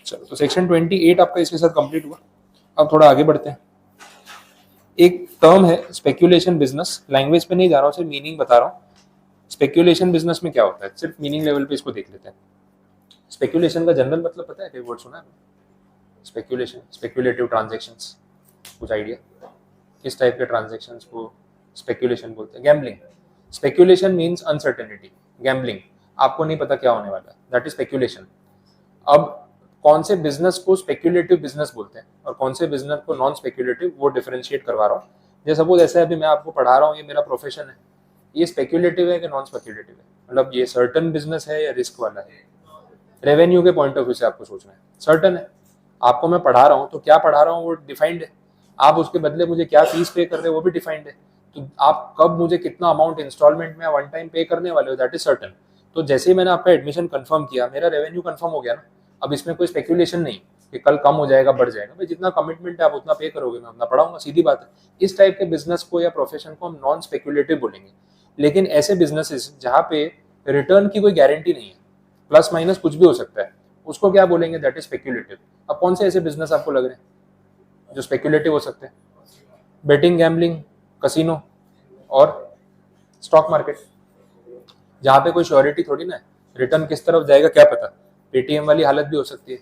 चलो, तो सेक्शन 28 आपका इसके साथ कंप्लीट हुआ। अब थोड़ा आगे बढ़ते हैं। एक टर्म है स्पेक्यूलेशन बिजनेस, लैंग्वेज पे नहीं जा रहा हूँ, सिर्फ मीनिंग बता रहा हूँ। स्पेक्यूलेशन बिजनेस में क्या होता है, सिर्फ मीनिंग लेवल पे इसको देख लेते हैं। स्पेक्यूलेशन का जनरल मतलब पता है, कोई वर्ड सुना है? स्पेक्यूलेशन, स्पेक्यूलेटिव ट्रांजैक्शंस, कुछ आइडिया? किस टाइप के ट्रांजैक्शंस को स्पेक्यूलेशन बोलते हैं? Gambling. Speculation means uncertainty, gambling, आपको नहीं पता क्या होने वाला है, दैट इज स्पेक्यूलेशन। अब कौन से बिजनेस को स्पेक्यूलेटिव बिजनेस बोलते हैं और कौन से बिजनेस को नॉन स्पेक्यूलेटिव, वो डिफरेंशिएट करवा रहा हूँ। जैसे सपोज ऐसा है, अभी मैं आपको पढ़ा रहा हूँ, ये मेरा प्रोफेशन है, ये स्पेक्यूलेटिव है कि नॉन स्पेक्यूलेटिव है? मतलब ये सर्टन बिजनेस है या रिस्क वाला है? रेवेन्यू के पॉइंट ऑफ व्यू से आपको सोचना है, सर्टन है। आपको मैं पढ़ा रहा हूँ तो क्या पढ़ा रहा हूँ वो डिफाइंड है, आप उसके बदले मुझे क्या फीस पे कर रहे हो वो भी डिफाइंड है, तो आप कब मुझे कितना अमाउंट इंस्टॉलमेंट में वन टाइम पे करने वाले हो, दैट इज सर्टन। तो जैसे ही मैंने आपका एडमिशन कंफर्म किया, मेरा रेवेन्यू कंफर्म हो गया ना, अब इसमें कोई स्पेक्यूलेशन नहीं कि कल कम हो जाएगा बढ़ जाएगा, भाई जितना कमिटमेंट है आप उतना पे करोगे, मैं अपना पढ़ाऊंगा, सीधी बात है। इस टाइप के बिजनेस को या प्रोफेशन को हम नॉन स्पेक्यूलेटिव बोलेंगे। लेकिन ऐसे बिजनेसेस जहाँ पे रिटर्न की कोई गारंटी नहीं है, प्लस माइनस कुछ भी हो सकता है, उसको क्या बोलेंगे? That is speculative. अब कौन से ऐसे बिजनेस आपको लग रहे हैं जो स्पेक्यूलेटिव हो सकते हैं? बेटिंग, गैम्बलिंग, कसिनो और स्टॉक मार्केट, जहाँ पे कोई श्योरिटी थोड़ी ना है, रिटर्न किस तरफ जाएगा क्या पता। पेटीएम वाली हालत भी हो सकती है,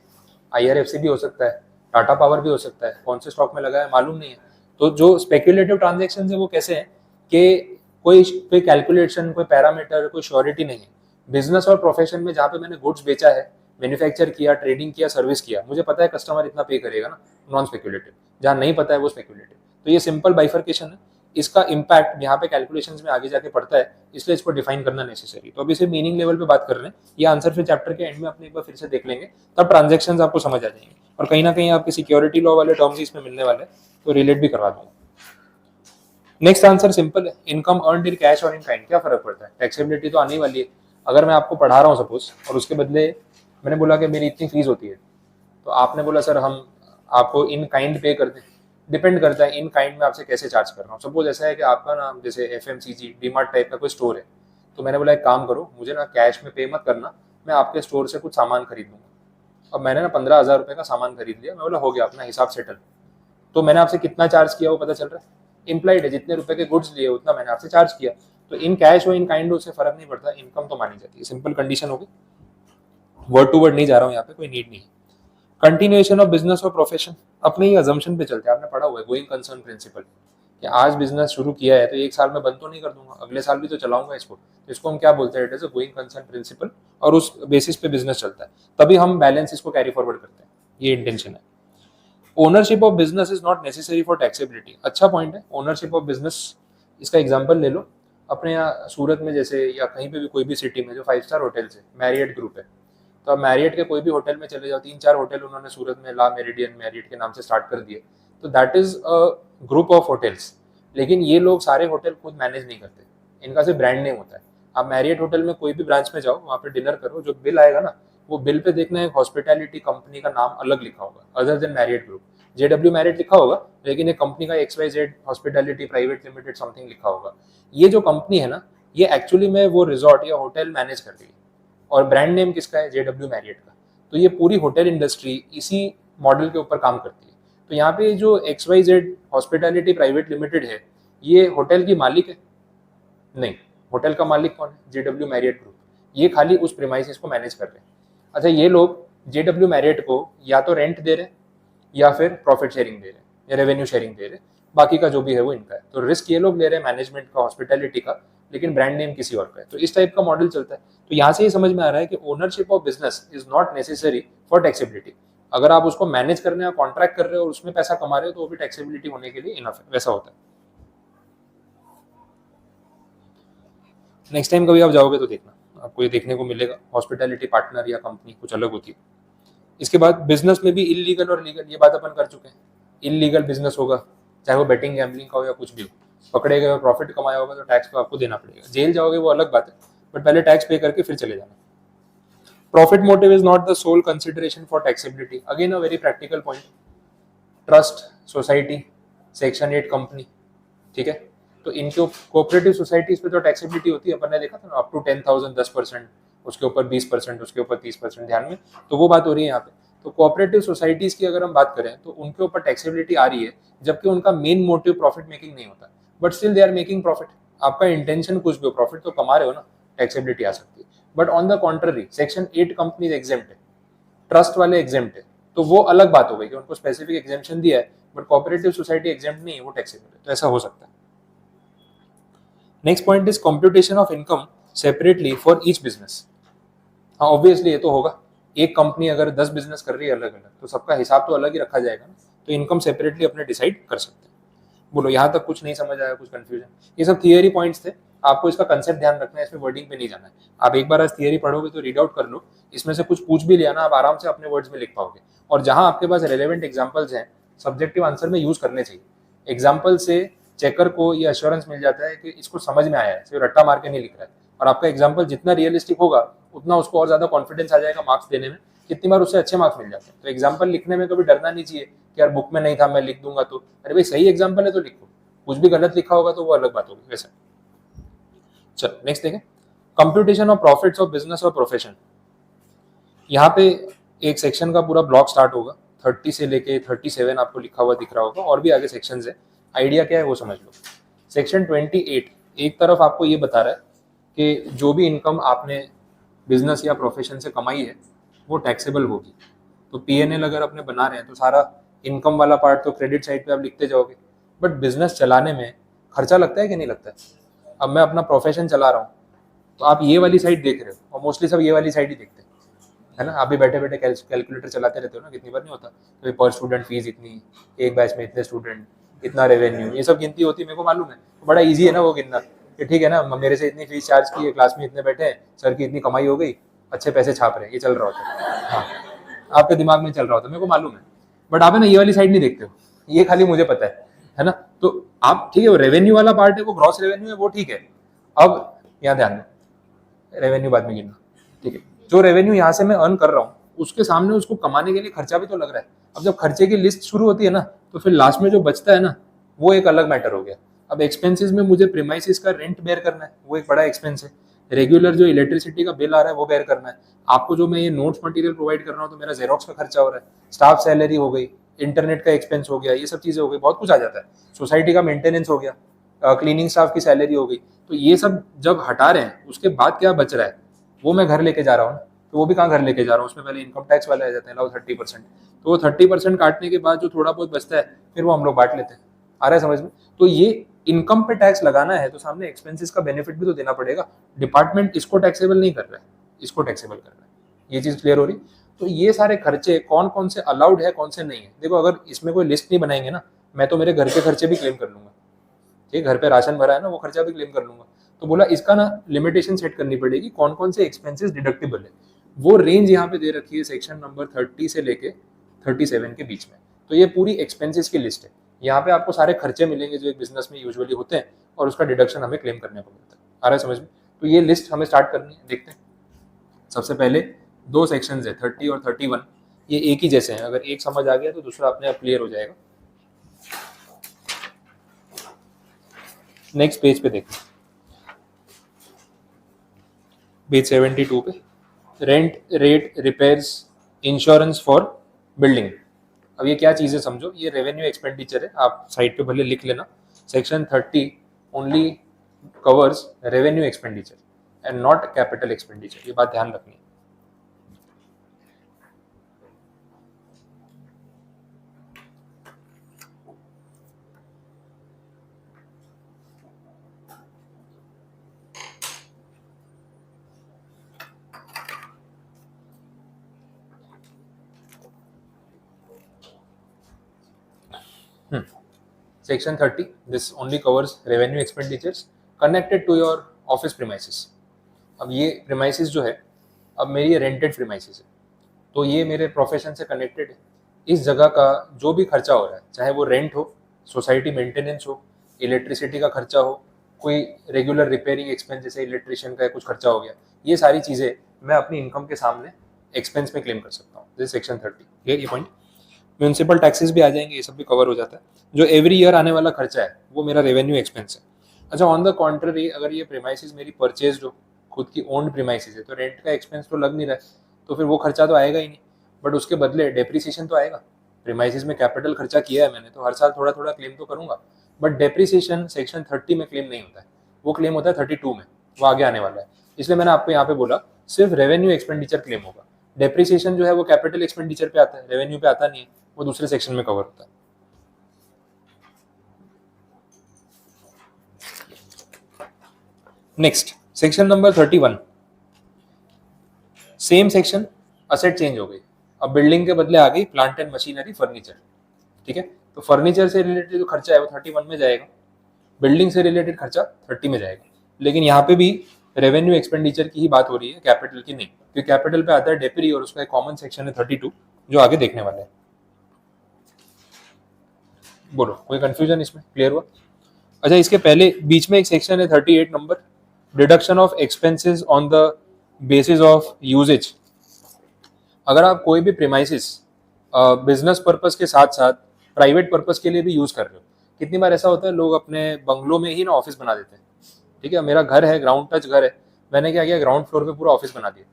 IRFC भी हो सकता है, टाटा पावर भी हो सकता है, कौन से स्टॉक में लगा है मालूम नहीं है। तो जो स्पेक्यूलेटिव ट्रांजेक्शन है वो कैसे है कि कोई कैलकुलेशन, कोई पैरामीटर, कोई श्योरिटी नहीं है। बिजनेस और प्रोफेशन में जहाँ पे मैंने गुड्स बेचा है, मैन्युफैक्चर किया, ट्रेडिंग किया, सर्विस किया, मुझे पता है कस्टमर इतना पे करेगा ना, नॉन स्पेक्यूलेटिव। जहाँ नहीं पता है वो स्पेक्यूलेटिव। तो ये सिंपल बाइफर्केशन है, इसका इम्पैक्ट यहाँ पे कैलकुलेशंस में आगे जाके पड़ता है, इसलिए इसको डिफाइन करना नेसेसरी। तो अभी सिर्फ मीनिंग लेवल पे बात कर रहे हैं, ये आंसर फिर चैप्टर के एंड में अपने एक बार फिर से देख लेंगे, तब ट्रांजेक्शन्स आपको समझ आ जाएंगे, और कहीं ना कहीं आपके सिक्योरिटी लॉ वाले टर्म्स इसमें मिलने वाले, तो रिलेट भी करवा दूंगा। नेक्स्ट आंसर सिंपल है, income earned in cash or in kind, क्या फर्क पड़ता है? टैक्सेबिलिटी तो आने वाली है। अगर मैं आपको पढ़ा रहा हूँ सपोज, और उसके बदले मैंने बोला कि मेरी इतनी फीस होती है, तो आपने बोला सर हम आपको इन काइंड पे कर दें, डिपेंड करता है इन काइंड में आपसे कैसे चार्ज कर रहा हूँ। सपोज ऐसा है कि आपका नाम जैसे FMCG डीमार्ट टाइप का कोई स्टोर है, तो मैंने बोला एक काम करो, मुझे ना कैश में पे मत करना, मैं आपके स्टोर से कुछ सामान खरीद लूंगा। अब मैंने ना 15,000 रुपये का सामान खरीद लिया, मैं बोला हो गया अपना हिसाब सेटल, तो मैंने आपसे कितना चार्ज किया वो पता चल रहा है, इम्प्लाइड है, जितने रुपए के गुड्स लिए उतना मैंने आपसे चार्ज किया। तो इन कैश और इन काइंड उससे फर्क नहीं पड़ता, इनकम तो मानी जाती है। सिंपल कंडीशन होगी, वर्ड टू वर्ड नहीं जा रहा हूँ यहाँ पे, कोई नीड नहीं है। Continuation of business or profession, अपने ही अजम्पशन पे चलते हैं, आपने पढ़ा हुआ है गोइंग कंसर्न प्रिंसिपल, कि आज बिजनेस शुरू किया है तो एक साल में बंद तो नहीं कर दूंगा, अगले साल भी तो चलाऊंगा इसको, तो इसको हम क्या बोलते हैं? It is a going concern principle, और उस बेसिस पे बिजनेस चलता है, तभी हम बैलेंस इसको कैरी फॉरवर्ड करते हैं, ये इंटेंशन है। Ownership of business is not necessary for taxability, अच्छा पॉइंट है। ओनरशिप ऑफ बिजनेस, इसका एग्जांपल ले लो, अपने यहाँ सूरत में जैसे या कहीं पे भी कोई भी सिटी में जो 5 स्टार होटल्स है, मैरियट ग्रुप है, तो आप मैरियट के कोई भी होटल में चले जाओ, 3-4 होटल उन्होंने सूरत में ला मेरिडियन मैरियट के नाम से स्टार्ट कर दिए, तो that is a group of hotels. लेकिन ये लोग सारे होटल खुद मैनेज नहीं करते, इनका सिर्फ ब्रांड नेम होता है। आप मैरियट होटल में कोई भी ब्रांच में जाओ, वहाँ पे डिनर करो, जो बिल आएगा ना, वो बिल पे देखना एक हॉस्पिटैलिटी कंपनी का नाम अलग लिखा होगा other than Marriott group. JW Marriott लिखा होगा, लेकिन एक कंपनी का XYZ hospitality private limited something लिखा होगा। ये जो कंपनी है ना, ये एक्चुअली में वो रिजॉर्ट या होटल मैनेज कर रही है, और ब्रांड नेम किसका है? JW मैरियट का। तो ये पूरी होटल इंडस्ट्री इसी मॉडल के ऊपर काम करती है। तो यहाँ पे जो XYZ हॉस्पिटैलिटी प्राइवेट लिमिटेड है, ये होटल की मालिक है? नहीं। होटल का मालिक कौन है? JW Marriott group. ये खाली उस प्रीमाइसेस को मैनेज कर रहे हैं। अच्छा, ये लोग JW मैरियट को या तो रेंट दे रहे हैं या फिर प्रॉफिट शेयरिंग दे रहे हैं या रेवेन्यू शेयरिंग दे रहे हैं, बाकी का जो भी है वो इनका है। तो रिस्क ये लोग ले रहे हैं मैनेजमेंट का, हॉस्पिटैलिटी का, लेकिन ब्रांड नेम किसी और का है। तो इस टाइप का मॉडल चलता है। तो यहाँ से ये समझ में आ रहा है कि ownership of business is not necessary for taxability. अगर आप उसको मैनेज करने या कॉन्ट्रैक्ट कर रहे हो और उसमें पैसा कमा रहे हो, तो वो भी टैक्सेबिलिटी होने के लिए इनफ है, वैसा होता है। नेक्स्ट टाइम कभी आप जाओगे तो देखना, आपको ये देखने को मिलेगा, हॉस्पिटैलिटी पार्टनर या कंपनी कुछ अलग होती है। इसके बाद बिजनेस में भी इलीगल और लीगल, ये बात अपन कर चुके हैं। इलीगल बिजनेस होगा, चाहे वो बेटिंग गैम्बलिंग का हो या कुछ भी हो, पकड़े गए, प्रॉफिट कमाया होगा तो टैक्स तो आपको देना पड़ेगा। जेल जाओगे वो अलग बात है, बट पहले टैक्स पे करके फिर चले जाना। Profit motive is not the sole consideration for taxability. Again a very practical point. Trust, society, section 8 company, ठीक है, तो इनके कोऑपरेटिव सोसाइटीज पे तो टैक्सेबिलिटी होती है, अपन ने देखा था ना, अप टू 10,000 10%, उसके ऊपर 20%, उसके ऊपर 30%, ध्यान में, तो वो बात हो रही है यहाँ पे। तो कोऑपरेटिव सोसाइटीज की अगर हम बात करें तो उनके ऊपर टैक्सेबिलिटी आ रही है, जबकि उनका मेन मोटिव प्रॉफिट मेकिंग नहीं होता, but still they are making profit. आपका इंटेंशन कुछ भी हो, प्रॉफिट तो कमा रहे हो ना, टैक्सेबिलिटी आ सकती है। But on the contrary section 8 companies exempt है, ट्रस्ट वाले एग्जेम्प्ट है, तो वो अलग बात हो गई कि उनको स्पेसिफिक एग्जेम्पशन दिया है, बट कोऑपरेटिव सोसाइटी एग्जेम्प्ट नहीं है, वो टैक्सेबल है। तो ऐसा हो सकता है। Next point is computation of income separately for each business. हाँ, ऑब्वियसली ये तो होगा, एक कंपनी अगर 10 बिजनेस कर रही है अलग अलग, तो सबका हिसाब तो अलग ही रखा जाएगा ना, तो इनकम सेपरेटली अपने डिसाइड कर सकते हैं। बोलो यहाँ तक कुछ नहीं समझ आया, कुछ कंफ्यूजन? ये सब थियरी पॉइंट्स थे, आपको इसका कंसेप्ट ध्यान रखना है, इसमें वर्डिंग पे नहीं जाना है। आप एक बार आज थियरी पढ़ोगे तो रीड आउट कर लो, इसमें से कुछ पूछ भी लिया ना, आप आराम से अपने वर्ड्स में लिख पाओगे। और जहां आपके पास रेलेवेंट एग्जाम्पल्स हैं, सब्जेक्टिव आंसर में यूज करने चाहिए। एग्जाम्पल से चेकर को ये अश्योरेंस मिल जाता है कि इसको समझ में आया है, सिर्फ रट्टा मार के नहीं लिख रहा है। और आपका एग्जाम्पल जितना रियलिस्टिक होगा, उतना उसको और ज्यादा कॉन्फिडेंस आ जाएगा मार्क्स देने में, कितनी बार उससे अच्छे मार्क्स मिल जाते हैं। तो एग्जाम्पल लिखने में कभी डरना नहीं चाहिए कि यार बुक में नहीं था, मैं लिख दूंगा, तो अरे भाई सही एग्जाम्पल है तो लिखो, कुछ भी गलत लिखा होगा तो वो अलग बात होगी। वैसे चलो नेक्स्ट देखें, computation of profits of business or profession. यहाँ पे एक सेक्शन का पूरा ब्लॉक स्टार्ट होगा, 30 से लेके 37 आपको लिखा हुआ दिख रहा होगा, और भी आगे सेक्शंस है। आइडिया क्या है वो समझ लो। सेक्शन 28 एक तरफ आपको ये बता रहा है कि जो भी इनकम आपने बिजनेस या प्रोफेशन से कमाई है वो टैक्सेबल होगी। तो PNL अगर अपने बना रहे हैं तो सारा इनकम वाला पार्ट तो क्रेडिट साइड पे आप लिखते जाओगे, बट बिजनेस चलाने में खर्चा लगता है कि नहीं लगता है? अब मैं अपना प्रोफेशन चला रहा हूँ, तो आप ये वाली साइड देख रहे हो, और मोस्टली सब ये वाली साइड ही देखते हैं, है ना। आप भी बैठे बैठे कैलकुलेटर चलाते रहते हो ना, कितनी बार नहीं होता, तो पर स्टूडेंट फीस इतनी, एक बैच में इतने स्टूडेंट, इतना रेवेन्यू, ये सब गिनती होती है, मेरे को मालूम है। तो बड़ा ईजी है ना वो गिनना, कि ठीक है ना, मेरे से इतनी फीस चार्ज की है, क्लास में इतने बैठे हैं, सर की इतनी कमाई हो गई, अच्छे पैसे छाप रहे हैं, ये चल रहा होता है। हाँ, आपके दिमाग में चल रहा होता है, मेरे को मालूम है। बट आप है ना ये वाली साइड नहीं देखते हो, ये खाली मुझे पता है ना। तो आप ठीक है, वो रेवेन्यू वाला पार्ट है, वो ग्रॉस रेवेन्यू है, वो ठीक है। अब यहाँ ध्यान दें, रेवेन्यू बाद में गिनना, ठीक है। जो रेवेन्यू यहाँ से मैं अर्न कर रहा हूँ, उसके सामने उसको कमाने के लिए खर्चा भी तो लग रहा है। अब जब खर्चे की लिस्ट शुरू होती है ना, तो फिर लास्ट में जो बचता है ना, वो एक अलग मैटर हो गया। अब एक्सपेंसेस में मुझे प्रीमाइसिस का रेंट बेयर करना है, वो एक बड़ा एक्सपेंस है। रेगुलर जो इलेक्ट्रिसिटी का बिल आ रहा है वो बेयर करना है। आपको जो मैं ये नोट्स मटेरियल प्रोवाइड कर रहा हूँ, तो मेरा जेरोक्स का खर्चा हो रहा है, स्टाफ सैलरी हो गई, इंटरनेट का एक्सपेंस हो गया, ये सब चीजें हो गई, बहुत कुछ आ जाता है। सोसाइटी का मेंटेनेंस हो गया, क्लीनिंग स्टाफ की सैलरी हो गई। तो ये सब जब हटा रहे हैं, उसके बाद क्या बच रहा है, वो मैं घर लेके जा रहा हूँ। तो वो भी कहाँ घर लेके जा रहा हूँ, उसमें पहले इनकम टैक्स वाले आ जाते हैं, लाओ 30%। तो वो 30% काटने के बाद जो थोड़ा बहुत बचता है, फिर वो हम लोग बांट लेते हैं। आ रहा है समझ में? तो ये इनकम पे टैक्स लगाना है, तो सामने एक्सपेंसेस का बेनिफिट भी तो देना पड़ेगा। डिपार्टमेंट इसको टैक्सेबल नहीं कर रहा है, इसको टैक्सेबल कर रहा है। ये चीज क्लियर हो रही? तो ये सारे खर्चे कौन कौन से अलाउड है, कौन से नहीं है। देखो, अगर इसमें कोई लिस्ट नहीं बनाएंगे ना, मैं तो मेरे घर के खर्चे भी क्लेम कर लूंगा, ठीक, घर पे राशन भरा है ना, वो खर्चा भी क्लेम कर लूंगा। तो बोला इसका ना लिमिटेशन सेट करनी पड़ेगी, कौन कौन से एक्सपेंसेस डिडक्टिबल है। वो रेंज यहाँ पे दे रखी है सेक्शन नंबर 30 से लेके 37 के बीच में। तो ये पूरी एक्सपेंसेस की लिस्ट है। यहाँ पे आपको सारे खर्चे मिलेंगे जो एक बिजनेस में यूजुअली होते हैं, और उसका डिडक्शन हमें क्लेम करने को मिलता है। आ रहा है समझ में? तो ये लिस्ट हमें स्टार्ट करनी है, देखते हैं। सबसे पहले दो सेक्शंस है 30 और 31, ये एक ही जैसे हैं, अगर एक समझ आ गया तो दूसरा अपने आप क्लियर हो जाएगा। नेक्स्ट पेज पे देखते हैं, पेज 72 पे, rent, rate, repairs, insurance for building. अब ये क्या चीज़ें समझो, ये रेवेन्यू एक्सपेंडिचर है, आप साइड पे भले लिख लेना। Section 30 only covers revenue expenditure and not capital expenditure, ये बात ध्यान रखनी है। Section 30, this only covers revenue expenditures connected to your office premises. अब ये premises जो है, अब मेरी ये rented premises है, तो ये मेरे प्रोफेशन से कनेक्टेड है। इस जगह का जो भी खर्चा हो रहा है, चाहे वो रेंट हो, सोसाइटी मेंटेनेंस हो, इलेक्ट्रिसिटी का खर्चा हो, कोई रेगुलर रिपेयरिंग एक्सपेंस जैसे इलेक्ट्रिशियन का कुछ खर्चा हो गया, ये सारी चीज़ें मैं अपनी इनकम के सामने एक्सपेंस में क्लेम कर सकता हूँ। दिस सेक्शन 30, क्लियर ये पॉइंट। म्यूनसिपल टैक्सेस भी आ जाएंगे, ये सब भी कवर हो जाता है। जो एवरी ईयर आने वाला खर्चा है वो मेरा रेवेन्यू एक्सपेंस है। अच्छा, ऑन द कॉन्ट्ररी, अगर ये प्रीमाइसिस मेरी परचेज हो, खुद की ओन्ड प्रीमाइसिस है, तो रेंट का एक्सपेंस तो लग नहीं रहा है, तो फिर वो खर्चा तो आएगा ही नहीं, बट उसके बदले डेप्रीसिएशन तो आएगा। प्रीमाइसिस में कैपिटल खर्चा किया है मैंने, तो हर साल थोड़ा थोड़ा क्लेम तो करूंगा, बट डेप्रीसिएशन सेक्शन 30 में क्लेम नहीं होता है, वो क्लेम होता है 32 में, वो आगे आने वाला है। इसलिए मैंने आपको यहाँ पे बोला सिर्फ रेवेन्यू एक्सपेंडिचर क्लेम होगा। डेप्रीसिएशन जो है वो कैपिटल एक्सपेंडिचर पे आता है, रेवेन्यू पे आता नहीं है, वो दूसरे सेक्शन में कवर होता है। Next section number 31, same section, asset change हो गई, अब बिल्डिंग के बदले आ गई प्लांट एंड मशीनरी, फर्नीचर। ठीक है, तो फर्नीचर से रिलेटेड जो खर्चा है वो 31 में जाएगा, बिल्डिंग से रिलेटेड खर्चा 30 में जाएगा। लेकिन यहाँ पे भी रेवेन्यू एक्सपेंडिचर की ही बात हो रही है, कैपिटल की नहीं, क्योंकि कैपिटल पे आता है डेप्री और उसका एक कॉमन सेक्शन है 32, जो आगे देखने वाले हैं। बोलो, कोई कंफ्यूजन इसमें? क्लियर हुआ? अच्छा, इसके पहले बीच में एक सेक्शन है 38 नंबर, deduction of expenses on the basis of usage. अगर आप कोई भी प्रीमाइसिस बिजनेस पर्पस के साथ साथ प्राइवेट पर्पस के लिए भी यूज कर रहे हो, कितनी बार ऐसा होता है लोग अपने बंगलों में ही ना ऑफिस बना देते हैं। ठीक है, मेरा घर है, ग्राउंड टच घर है, मैंने क्या किया, ग्राउंड फ्लोर पे पूरा ऑफिस बना दिया,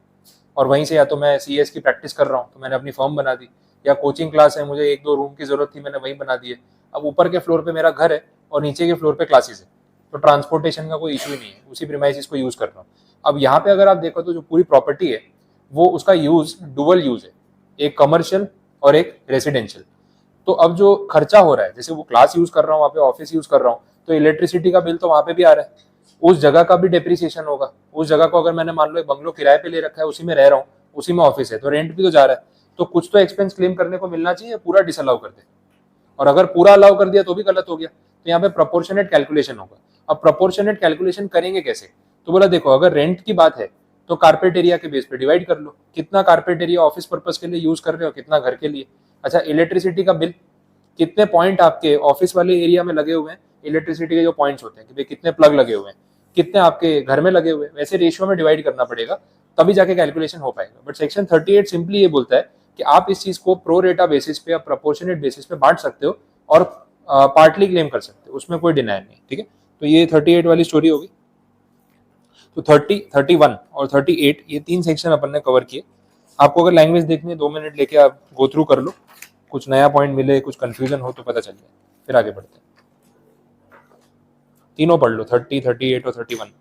और वहीं से या तो मैं सीएस की प्रैक्टिस कर रहा हूँ तो मैंने अपनी फर्म बना दी, या कोचिंग क्लास है, मुझे एक दो रूम की जरूरत थी, मैंने वहीं बना दिए। अब ऊपर के फ्लोर पे मेरा घर है और नीचे के फ्लोर पे क्लासेस है, तो ट्रांसपोर्टेशन का कोई इशू ही नहीं है, उसी प्रीमाइसिस को यूज कर रहा हूँ। अब यहाँ पे अगर आप देखो तो जो पूरी प्रॉपर्टी है वो उसका यूज डुअल यूज है, एक कमर्शियल और एक रेसिडेंशियल। तो अब जो खर्चा हो रहा है, जैसे वो क्लास यूज कर रहा हूँ, वहाँ पे ऑफिस यूज कर रहा हूँ, तो इलेक्ट्रिसिटी का बिल तो वहाँ पे भी आ रहा है, उस जगह का भी डेप्रिसिएशन होगा। उस जगह को अगर मैंने मान लो एक बंगलो किराए पे ले रखा है, उसी में रह रहा हूँ, उसी में ऑफिस है, तो रेंट भी तो जा रहा है, तो कुछ तो एक्सपेंस क्लेम करने को मिलना चाहिए, पूरा डिसअलाउ कर दे। और अगर पूरा अलाउ कर दिया तो भी गलत हो गया, तो यहाँ पे प्रोपोर्शनेट कैलकुलेशन होगा। अब प्रोपोर्शनेट कैलकुलेशन करेंगे कैसे? तो बोला देखो, अगर रेंट की बात है तो कारपेट एरिया के बेस पे डिवाइड कर लो, कितना कारपेट एरिया ऑफिस पर्पस के लिए यूज कर रहे हो, कितना घर के लिए। अच्छा, इलेक्ट्रिसिटी का बिल, कितने पॉइंट आपके ऑफिस वाले एरिया में लगे हुए हैं, इलेक्ट्रिसिटी के जो पॉइंट्स होते हैं कि भाई कितने प्लग लगे हुए हैं, कितने आपके घर में लगे हुए हैं, वैसे रेशियो में डिवाइड करना पड़ेगा, तभी जाके कैलकुलेशन हो पाएगा। बट सेक्शन 38 सिंपली ये बोलता है कि आप इस चीज को प्रो रेटा बेसिस पे या प्रोपोर्शनेट बेसिस पे बांट सकते हो और पार्टली क्लेम कर सकते हो, उसमें कोई डिनायर नहीं। ठीक है, तो ये 38 वाली स्टोरी होगी। तो 30, 31 और 38 ये तीन सेक्शन अपन ने कवर किए। आपको अगर लैंग्वेज देखनी है 2 मिनट लेके आप गो थ्रू कर लो, कुछ नया पॉइंट मिले, कुछ कंफ्यूजन हो तो पता चल जाए, फिर आगे बढ़ते हैं। तीनों पढ़ लो, 30, 38 और 31।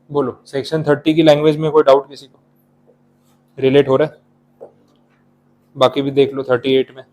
बोलो, सेक्शन 30 की लैंग्वेज में कोई डाउट किसी को? रिलेट हो रहा है? बाकी भी देख लो 38 में।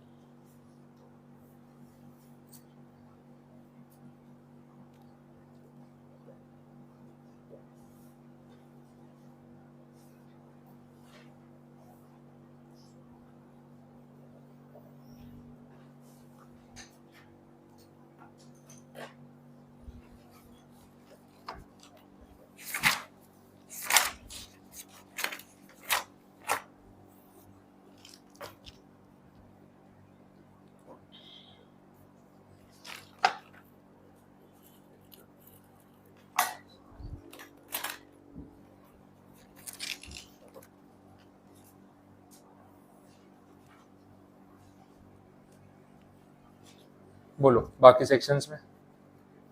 बोलो, बाकी सेक्शंस में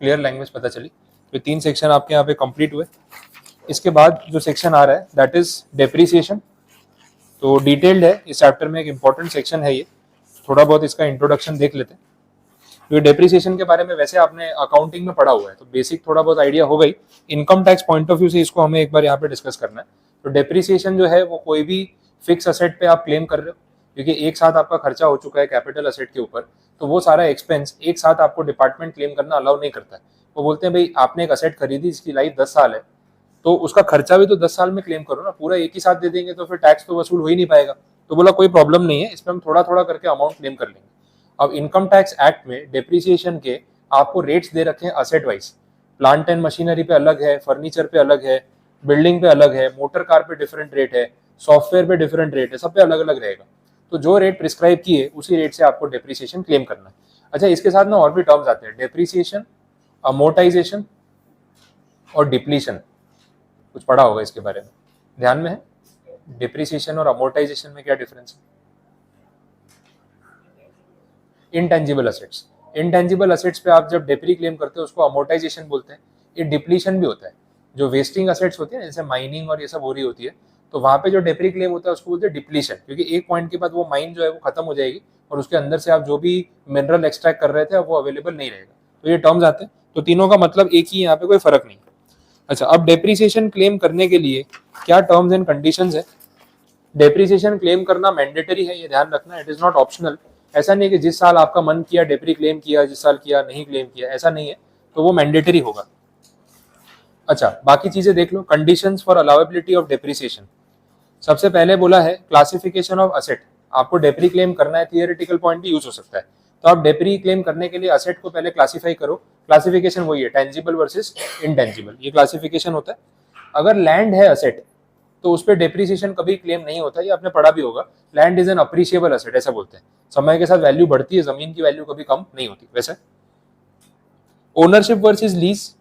क्लियर लैंग्वेज पता चली? तो 3 सेक्शन आपके यहाँ पे कंप्लीट हुए। इसके बाद जो सेक्शन आ रहा है दैट इज डेप्रिसिएशन। तो डिटेल्ड है, इस चैप्टर में एक इंपॉर्टेंट सेक्शन है ये। थोड़ा बहुत इसका इंट्रोडक्शन देख लेते हैं। तो डेप्रिसिएशन के बारे में वैसे आपने अकाउंटिंग में पढ़ा हुआ है, तो बेसिक थोड़ा बहुत आइडिया हो गई। Income tax point of view से इसको हमें एक बार यहाँ पे डिस्कस करना है। तो डेप्रिसिएशन जो है वो कोई भी फिक्स असेट पे आप क्लेम कर रहे हो, क्योंकि एक साथ आपका खर्चा हो चुका है कैपिटल असेट के ऊपर, तो वो सारा एक्सपेंस एक साथ आपको डिपार्टमेंट क्लेम करना अलाउ नहीं करता है। वो बोलते हैं भाई आपने एक असेट खरीदी जिसकी लाइफ 10 साल है, तो उसका खर्चा भी तो 10 साल में क्लेम करो ना, पूरा एक ही साथ दे देंगे तो फिर टैक्स तो वसूल हो ही नहीं पाएगा। तो बोला कोई प्रॉब्लम नहीं है, इसमें हम थोड़ा थोड़ा करके अमाउंट क्लेम कर लेंगे। अब इनकम टैक्स एक्ट में डेप्रिसिएशन के आपको रेट्स दे रखे हैं asset wise. Plant and machinery पे अलग है, फर्नीचर पे अलग है, बिल्डिंग पे अलग है, मोटर कार पे डिफरेंट रेट है, सॉफ्टवेयर पे डिफरेंट रेट है, सब पे अलग अलग रहेगा। तो जो रेट प्रिस्क्राइब किए उसी रेट से आपको डेप्रिसिएशन क्लेम करना है। अच्छा, इसके साथ में और भी टर्म्स आते हैं, डेप्रिसिएशन, अमोर्टाइजेशन और डिप्लीशन। कुछ पढ़ा होगा इसके बारे में, ध्यान में है? डिप्रिसिएशन और अमोर्टाइजेशन में क्या डिफरेंस है? इनटेंजिबल असेट्स, इनटेंजिबल असेट्स पे आप जब डेप्री क्लेम करते हो उसको अमोर्टाइजेशन बोलते हैं। ये डिप्लीशन भी होता है। जो वेस्टिंग असेट्स होती है जैसे माइनिंग और ये सब हो रही होती है, तो वहां पे जो डेप्री क्लेम होता है उसको बोलते हैं डिप्लीशन, क्योंकि एक पॉइंट के बाद वो माइन जो है वो खत्म हो जाएगी और उसके अंदर से आप जो भी मिनरल एक्सट्रैक्ट कर रहे थे वो अवेलेबल नहीं रहेगा। तो ये टर्म्स आते हैं, तो तीनों का मतलब एक ही, यहाँ पे कोई फर्क नहीं। अच्छा, अब डेप्रिसिएशन क्लेम करने के लिए क्या टर्म्स एंड कंडीशंस है? डेप्रिसिएशन क्लेम करना मैंडेटरी है, ये ध्यान रखना, इट इज नॉट ऑप्शनल। ऐसा नहीं कि जिस साल आपका मन किया डेप्री क्लेम किया, जिस साल किया नहीं क्लेम किया, ऐसा नहीं है। तो वो मैंडेटरी होगा। अच्छा, बाकी चीजें देख लो, कंडीशंस फॉर अलाउएबिलिटी ऑफ डेप्रिसिएशन। सबसे पहले बोला है क्लासिफिकेशन ऑफ असेट। आपको डेप्री क्लेम करना है, थियोरेटिकल पॉइंट भी यूज हो सकता है। तो आप डेप्री क्लेम करने के लिए असेट को पहले क्लासिफाई करो। क्लासिफिकेशन वही है, टेंजिबल वर्सेस इनटेंजिबल, ये क्लासिफिकेशन होता है। अगर लैंड है असेट तो उस पर डेप्रिसिएशन कभी क्लेम नहीं होता, ये आपने पढ़ा भी होगा। Land is an appreciable asset, ऐसा बोलते हैं। समय के साथ वैल्यू बढ़ती है, जमीन की वैल्यू कभी कम नहीं होती। वैसे ओनरशिप वर्सेस लीज,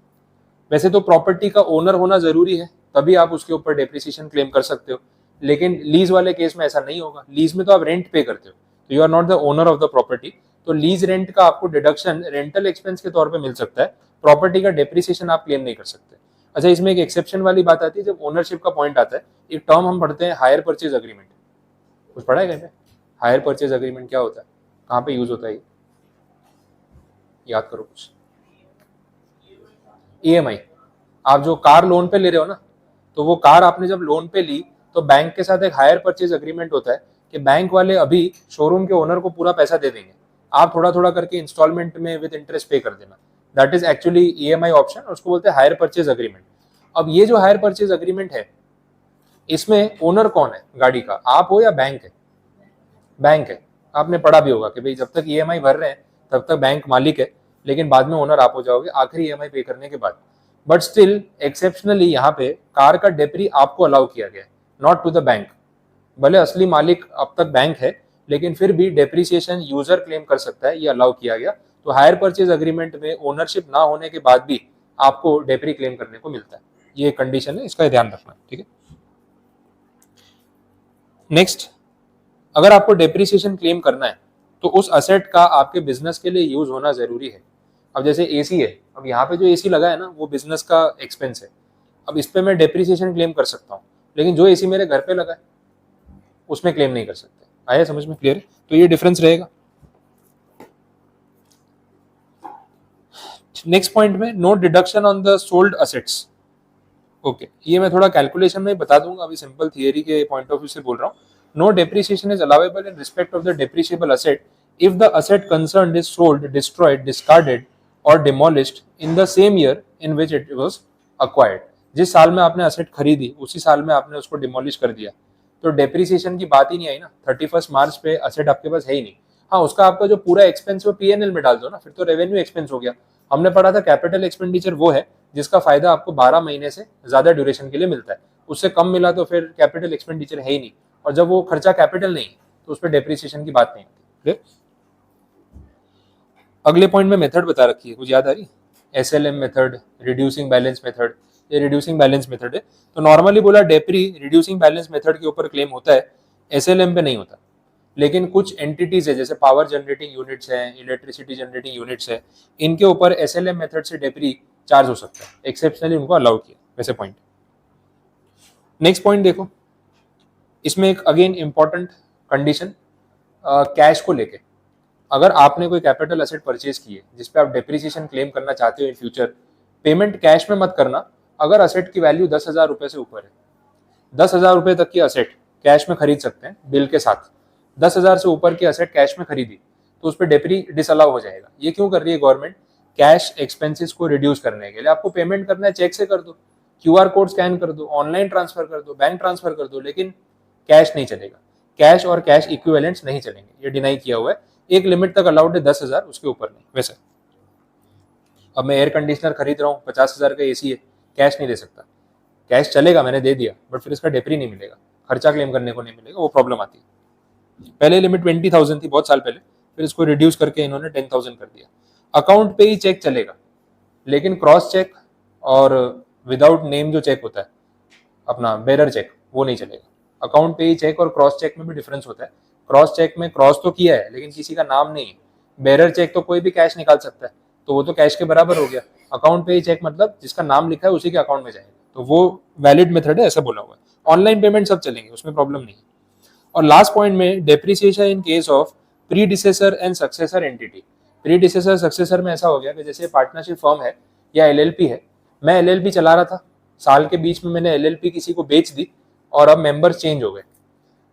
वैसे तो प्रॉपर्टी का ओनर होना जरूरी है, तभी आप उसके ऊपर डेप्रिसिएशन क्लेम कर सकते हो। लेकिन लीज वाले केस में ऐसा नहीं होगा। लीज में तो आप रेंट पे करते हो, तो you are not the owner of the property. तो लीज रेंट का आपको डिडक्शन रेंटल एक्सपेंस के तौर पे मिल सकता है, प्रॉपर्टी का डेप्रिसिएशन आप क्लेम नहीं कर सकते। अच्छा, इसमें एक एक्सेप्शन वाली बात आती है जब ओनरशिप का पॉइंट आता है। एक टर्म हम पढ़ते हैं हायर परचेज अग्रीमेंट, कुछ पढ़ा है कहीं पे? हायर परचेज अग्रीमेंट क्या होता है, कहाँ पे यूज होता है? याद करो कुछ। ईएमआई, आप जो कार लोन पे ले रहे हो ना, तो वो कार आपने जब लोन पे ली तो बैंक के साथ एक हायर परचेज अग्रीमेंट होता है कि बैंक वाले अभी शोरूम के ओनर को पूरा पैसा दे देंगे, आप थोड़ा थोड़ा करके इंस्टॉलमेंट में विद इंटरेस्ट पे कर देना। That is actually EMI option, उसको बोलते हैं हायर परचेज अग्रीमेंट। अब ये जो हायर परचेज अग्रीमेंट है, इसमें ओनर कौन है गाड़ी का, आप हो या बैंक है? बैंक है। आपने पढ़ा भी होगा कि भाई जब तक ईएमआई भर रहे हैं तब तक बैंक मालिक है, लेकिन बाद में ओनर आप हो जाओगे आखिरी ईएमआई पे करने के बाद। बट स्टिल एक्सेप्शनली यहाँ पे कार का डेप्री आपको अलाउ किया गया है, नॉट टू द बैंक। भले असली मालिक अब तक बैंक है, लेकिन फिर भी डेप्रिसिएशन यूजर क्लेम कर सकता है, ये अलाउ किया गया। तो हायर परचेज अग्रीमेंट में ओनरशिप ना होने के बाद भी आपको डेप्री क्लेम करने को मिलता है, ये कंडीशन है, इसका ध्यान रखना। ठीक है, नेक्स्ट, अगर आपको डेप्रिसिएशन क्लेम करना है तो उस असेट का आपके बिजनेस के लिए यूज होना जरूरी है। अब जैसे एसी है, अब यहाँ पे जो एसी लगा है ना वो बिजनेस का एक्सपेंस है। अब इस पे मैं डेप्रिसिएशन क्लेम कर सकता हूँ, लेकिन जो एसी मेरे घर पे लगा है उसमें क्लेम नहीं कर सकते। आया समझ में? क्लियर है? तो ये डिफरेंस रहेगा। नेक्स्ट पॉइंट में no deduction on the sold assets. Okay, ये मैं थोड़ा कैलकुलेशन में बता दूंगा, अभी सिंपल थियरी के पॉइंट ऑफ व्यू से बोल रहा हूँ। No depreciation is allowable in respect of the depreciable asset if the asset concerned is sold, destroyed, discarded or demolished in the same year in which it was acquired. जिस साल में आपने asset खरीदी उसी साल में आपने उसको डिमोलिश कर दिया, तो डेप्रिसिएशन की बात ही नहीं आई ना। 31 मार्च पे असेट आपके पास है ही नहीं। हाँ, उसका आपका जो पूरा एक्सपेंस वो पीएनएल में डाल दो ना, फिर तो रेवेन्यू एक्सपेंस हो गया। हमने पढ़ा था कैपिटल एक्सपेंडिचर वो है जिसका फायदा आपको 12 महीने से ज्यादा ड्यूरेशन के लिए मिलता है। उससे कम मिला तो फिर कैपिटल एक्सपेंडिचर है ही नहीं, और जब वो खर्चा कैपिटल नहीं है तो उस पर डेप्रिसिएशन की बात नहीं होती। अगले पॉइंट में मेथड बता रखी है, कुछ याद आ रही? SLM method, reducing balance method. ये रिड्यूसिंग बैलेंस मेथड है, तो नॉर्मली बोला डेप्री रिड्यूसिंग बैलेंस मेथड के ऊपर क्लेम होता है, एसएलएम पे नहीं होता। लेकिन कुछ एंटिटीज है जैसे पावर जनरेटिंग यूनिट्स हैं, इलेक्ट्रिसिटी जनरेटिंग यूनिट्स है, इनके ऊपर एसएलएम मेथड से डेप्री चार्ज हो सकता है, एक्सेप्शनली उनको अलाउ किया वैसे पॉइंट। नेक्स्ट पॉइंट देखो, इसमें एक अगेन इंपॉर्टेंट कंडीशन कैश को लेके। अगर आपने कोई कैपिटल एसेट परचेज की है जिसपे आप डेप्रिसिएशन क्लेम करना चाहते हो इन फ्यूचर, पेमेंट कैश में मत करना अगर असेट की वैल्यू 10,000 रुपए से ऊपर है। 10,000 रुपए तक की असेट कैश में खरीद सकते हैं बिल के साथ। 10,000 से ऊपर की असेट कैश में खरीदी तो उस पर डेप्री डिसअलाउ हो जाएगा। ये क्यों कर रही है गवर्नमेंट? कैश एक्सपेंसेस को रिड्यूस करने के लिए। आपको पेमेंट करना है चेक से कर दो, क्यूआर कोड स्कैन कर दो, ऑनलाइन ट्रांसफर कर दो, बैंक ट्रांसफर कर दो, लेकिन कैश नहीं चलेगा। कैश और कैश इक्विवेलेंट्स नहीं चलेंगे, ये डिनाई किया हुआ है। एक लिमिट तक अलाउड है 10,000, उसके ऊपर नहीं। वैसे अब मैं एयर कंडीशनर खरीद रहा हूँ, 50,000 का एसी है, कैश नहीं दे सकता। कैश चलेगा, मैंने दे दिया, बट फिर इसका डेप्री नहीं मिलेगा, खर्चा क्लेम करने को नहीं मिलेगा, वो प्रॉब्लम आती है। पहले लिमिट 20,000 थी बहुत साल पहले, फिर इसको रिड्यूस करके इन्होंने 10,000 कर दिया। अकाउंट पे ही चेक चलेगा, लेकिन क्रॉस चेक और विदाउट नेम जो चेक होता है अपना बेरर चेक, वो नहीं चलेगा। अकाउंट पे ही चेक और क्रॉस चेक में भी डिफरेंस होता है। क्रॉस चेक में क्रॉस तो किया है लेकिन किसी का नाम नहीं है। बेरर चेक तो कोई भी कैश निकाल सकता है, तो वो तो कैश के बराबर हो गया। अकाउंट पे ही चेक मतलब जिसका नाम लिखा है उसी के अकाउंट में जाएगा, तो वो वैलिड मेथड है, ऐसा बोला हुआ है। ऑनलाइन पेमेंट सब चलेंगे, उसमें प्रॉब्लम नहीं है। और लास्ट पॉइंट में depreciation in case of predecessor and successor entity. Predecessor successor में ऐसा हो गया कि जैसे पार्टनरशिप फर्म है या एलएलपी है, मैं एलएलपी चला रहा था, साल के बीच में मैंने एलएलपी किसी को बेच दी और अब मेंबर्स चेंज हो गए।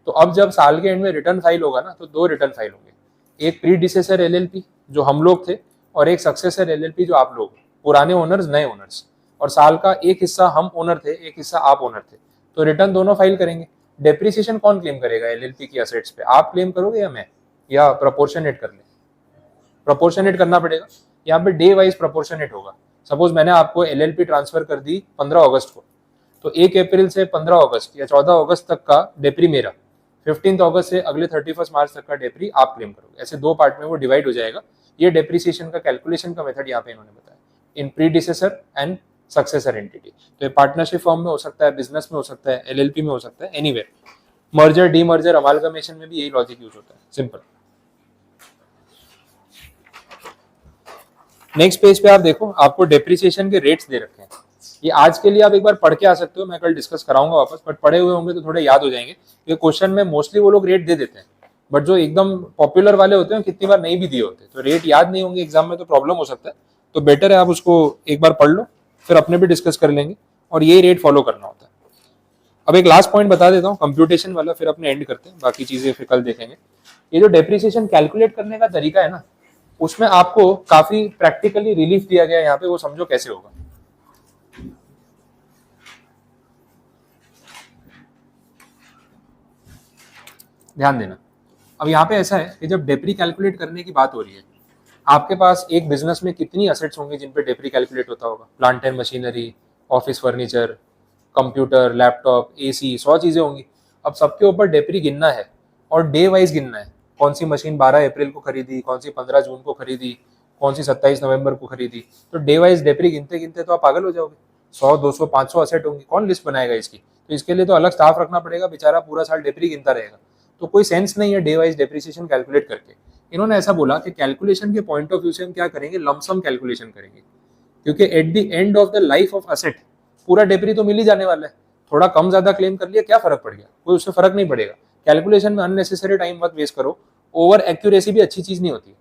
तो अब जब साल के एंड में रिटर्न फाइल होगा ना, तो 2 रिटर्न फाइल होंगे, एक प्रीडिसेसर एलएलपी जो हम लोग थे और एक सक्सेसर एलएलपी जो आप लोग, पुराने ओनर्स नए ओनर्स। और साल का एक हिस्सा हम ओनर थे, एक हिस्सा आप ओनर थे, तो रिटर्न दोनों फाइल करेंगे। डेप्रिसिएशन कौन क्लेम करेगा एलएलपी की असेट्स पे? आप क्लेम करोगे या मैं, या प्रोपोर्शनेट कर ले? प्रोपोर्शनेट करना पड़ेगा। यहाँ पे डे वाइज प्रोपोर्शनेट होगा। सपोज मैंने आपको एलएलपी ट्रांसफर कर दी 15 अगस्त को, तो 1 अप्रैल से 15 अगस्त या 14 अगस्त तक का डेप्री मेरा, 15 अगस्त से अगले 31 मार्च तक का डेप्री आप क्लेम करोगे। ऐसे 2 पार्ट में वो डिवाइड हो जाएगा। ये डेप्रिसिएशन का कैलकुलेशन का मेथड यहाँ पे इन्होंने बताया, इन प्रीडिसेसर एंड सक्सेसर एंटिटी। तो ये पार्टनरशिप फॉर्म में हो सकता है, बिजनेस में हो सकता है, एलएलपी में हो सकता है, एनीवेयर। मर्जर, डीमर्जर, अमालगमेशन में भी यही लॉजिक यूज होता है, सिंपल। नेक्स्ट पेज पे आप देखो, आपको डेप्रिसिएशन के रेट्स दे रखे हैं। ये आज के लिए आप एक बार पढ़ के आ सकते हो, मैं कल डिस्कस कराऊंगा वापस, बट पढ़े हुए होंगे तो थोड़े याद हो जाएंगे। ये क्वेश्चन में मोस्टली वो लोग रेट दे देते हैं, बट जो एकदम पॉपुलर वाले होते हैं कितनी बार नहीं भी दिए होते, तो रेट याद नहीं होंगे एग्जाम में तो प्रॉब्लम हो सकता है। तो बेटर है आप उसको एक बार पढ़ लो, फिर अपने भी डिस्कस कर लेंगे, और यही रेट फॉलो करना होता है। अब एक लास्ट पॉइंट बता देता हूँ कंप्यूटेशन वाला, फिर अपने एंड करते हैं, बाकी चीजें फिर कल देखेंगे। ये जो डेप्रिसिएशन कैलकुलेट करने का तरीका है ना, उसमें आपको काफी प्रैक्टिकली रिलीफ दिया गया है यहाँ पे, वो समझो कैसे होगा। ध्यान देना। अब यहाँ पे ऐसा है कि जब डेप्री कैलकुलेट करने की बात हो रही है, आपके पास एक बिजनेस में कितनी असेट्स होंगे जिन पे डेप्री कैलकुलेट होता होगा? Plant and machinery, office furniture, computer, laptop, AC, 100 चीजें होंगी। अब सबके ऊपर डेप्री गिनना है और डे वाइज गिनना है। कौन सी मशीन 12 अप्रैल को खरीदी, कौन सी 15 जून को खरीदी, कौन सी 27 नवंबर को खरीदी, तो डे वाइज डेप्री गिनते गिनते तो आप पागल हो जाओगे। 100, 200, 500 असेट होंगी, कौन लिस्ट बनाएगा इसकी? तो इसके लिए तो अलग स्टाफ रखना पड़ेगा, बेचारा पूरा साल डेप्री गिनता रहेगा। तो कोई सेंस नहीं है डे वाइज डेप्रिसिएशन कैलकुलेट करके। इन्होंने ऐसा बोला कि कैलकुलेशन के पॉइंट ऑफ व्यू से हम क्या करेंगे, लमसम कैलकुलेशन करेंगे, क्योंकि at the end of the life of asset पूरा डेप्री तो मिल ही जाने वाला है। थोड़ा कम ज्यादा क्लेम कर लिया, क्या फर्क पड़ गया? कोई उससे फर्क नहीं पड़ेगा। कैलकुलेशन में अननेसेसरी टाइम मत वेस्ट करो। ओवर एक्यूरेसी भी अच्छी चीज नहीं होती,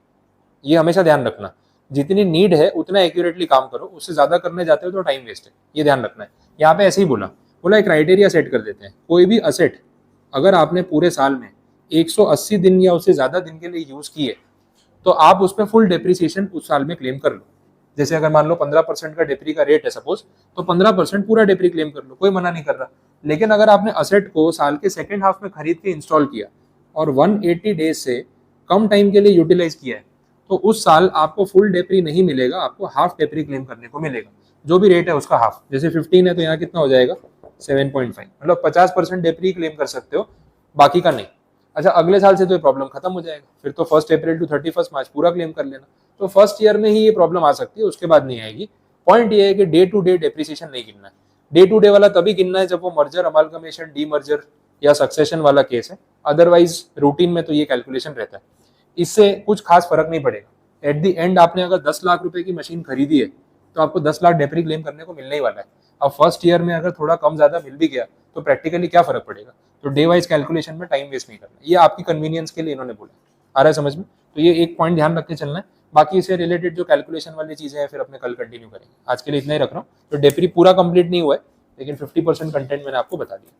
ये हमेशा ध्यान रखना। जितनी नीड है उतना एक्यूरेटली काम करो, उससे ज्यादा करने जाते हो तो टाइम वेस्ट है, ये ध्यान रखना है। यहाँ पे ऐसे ही बोला एक क्राइटेरिया सेट कर देते हैं, कोई भी असेट अगर आपने पूरे साल में 180 दिन या उससे ज्यादा दिन के लिए यूज किए तो आप उसमें फुल डेप्रिसिएशन उस साल में क्लेम कर लो। जैसे अगर मान लो 15% का डेप्री का रेट है सपोज, तो 15% पूरा डेप्री क्लेम कर लो, कोई मना नहीं कर रहा। लेकिन अगर आपने असेट को साल के सेकेंड हाफ में खरीद के इंस्टॉल किया और 180 डेज से कम टाइम के लिए यूटिलाइज किया है, तो उस साल आपको फुल डेप्री नहीं मिलेगा, आपको हाफ डेप्री क्लेम करने को मिलेगा, जो भी रेट है उसका हाफ। जैसे 15 है तो यहाँ कितना हो जाएगा 7.5, मतलब 50% डेप्री क्लेम कर सकते हो, बाकी का नहीं। अच्छा, अगले साल से तो ये प्रॉब्लम खत्म हो जाएगा, फिर तो 1 अप्रैल टू 31 मार्च पूरा क्लेम कर लेना। तो फर्स्ट ईयर में ही ये प्रॉब्लम आ सकती है, उसके बाद नहीं आएगी। पॉइंट ये है कि डे टू डे डेप्रिसिएशन नहीं गिनना है। डे टू डे वाला तभी गिनना है जब वो मर्जर, अमालगमेशन, डीमर्जर या सक्सेशन वाला केस है, अदरवाइज रूटीन में तो ये कैलकुलेशन रहता है, इससे कुछ खास फर्क नहीं पड़ेगा। एट द एंड आपने अगर 10 लाख रुपए की मशीन खरीदी है तो आपको 10 लाख डेप्री क्लेम करने को मिलने ही वाला है। अब फर्स्ट ईयर में अगर थोड़ा कम ज्यादा मिल भी गया तो प्रैक्टिकली क्या फर्क पड़ेगा। तो डे वाइज कैलकुलेशन में टाइम वेस्ट नहीं करना, ये आपकी कन्वीनियंस के लिए इन्होंने बोला। आ रहा है समझ में? तो ये एक पॉइंट ध्यान रख के चलना है। बाकी इससे रिलेटेड जो कैलकुलेशन वाली चीजें हैं फिर अपने कल कंटिन्यू करेंगे। आज के लिए इतना ही रख रहा हूँ। तो डेप्री पूरा कंप्लीट नहीं हुआ है, लेकिन 50% कंटेंट मैंने आपको बता दिया।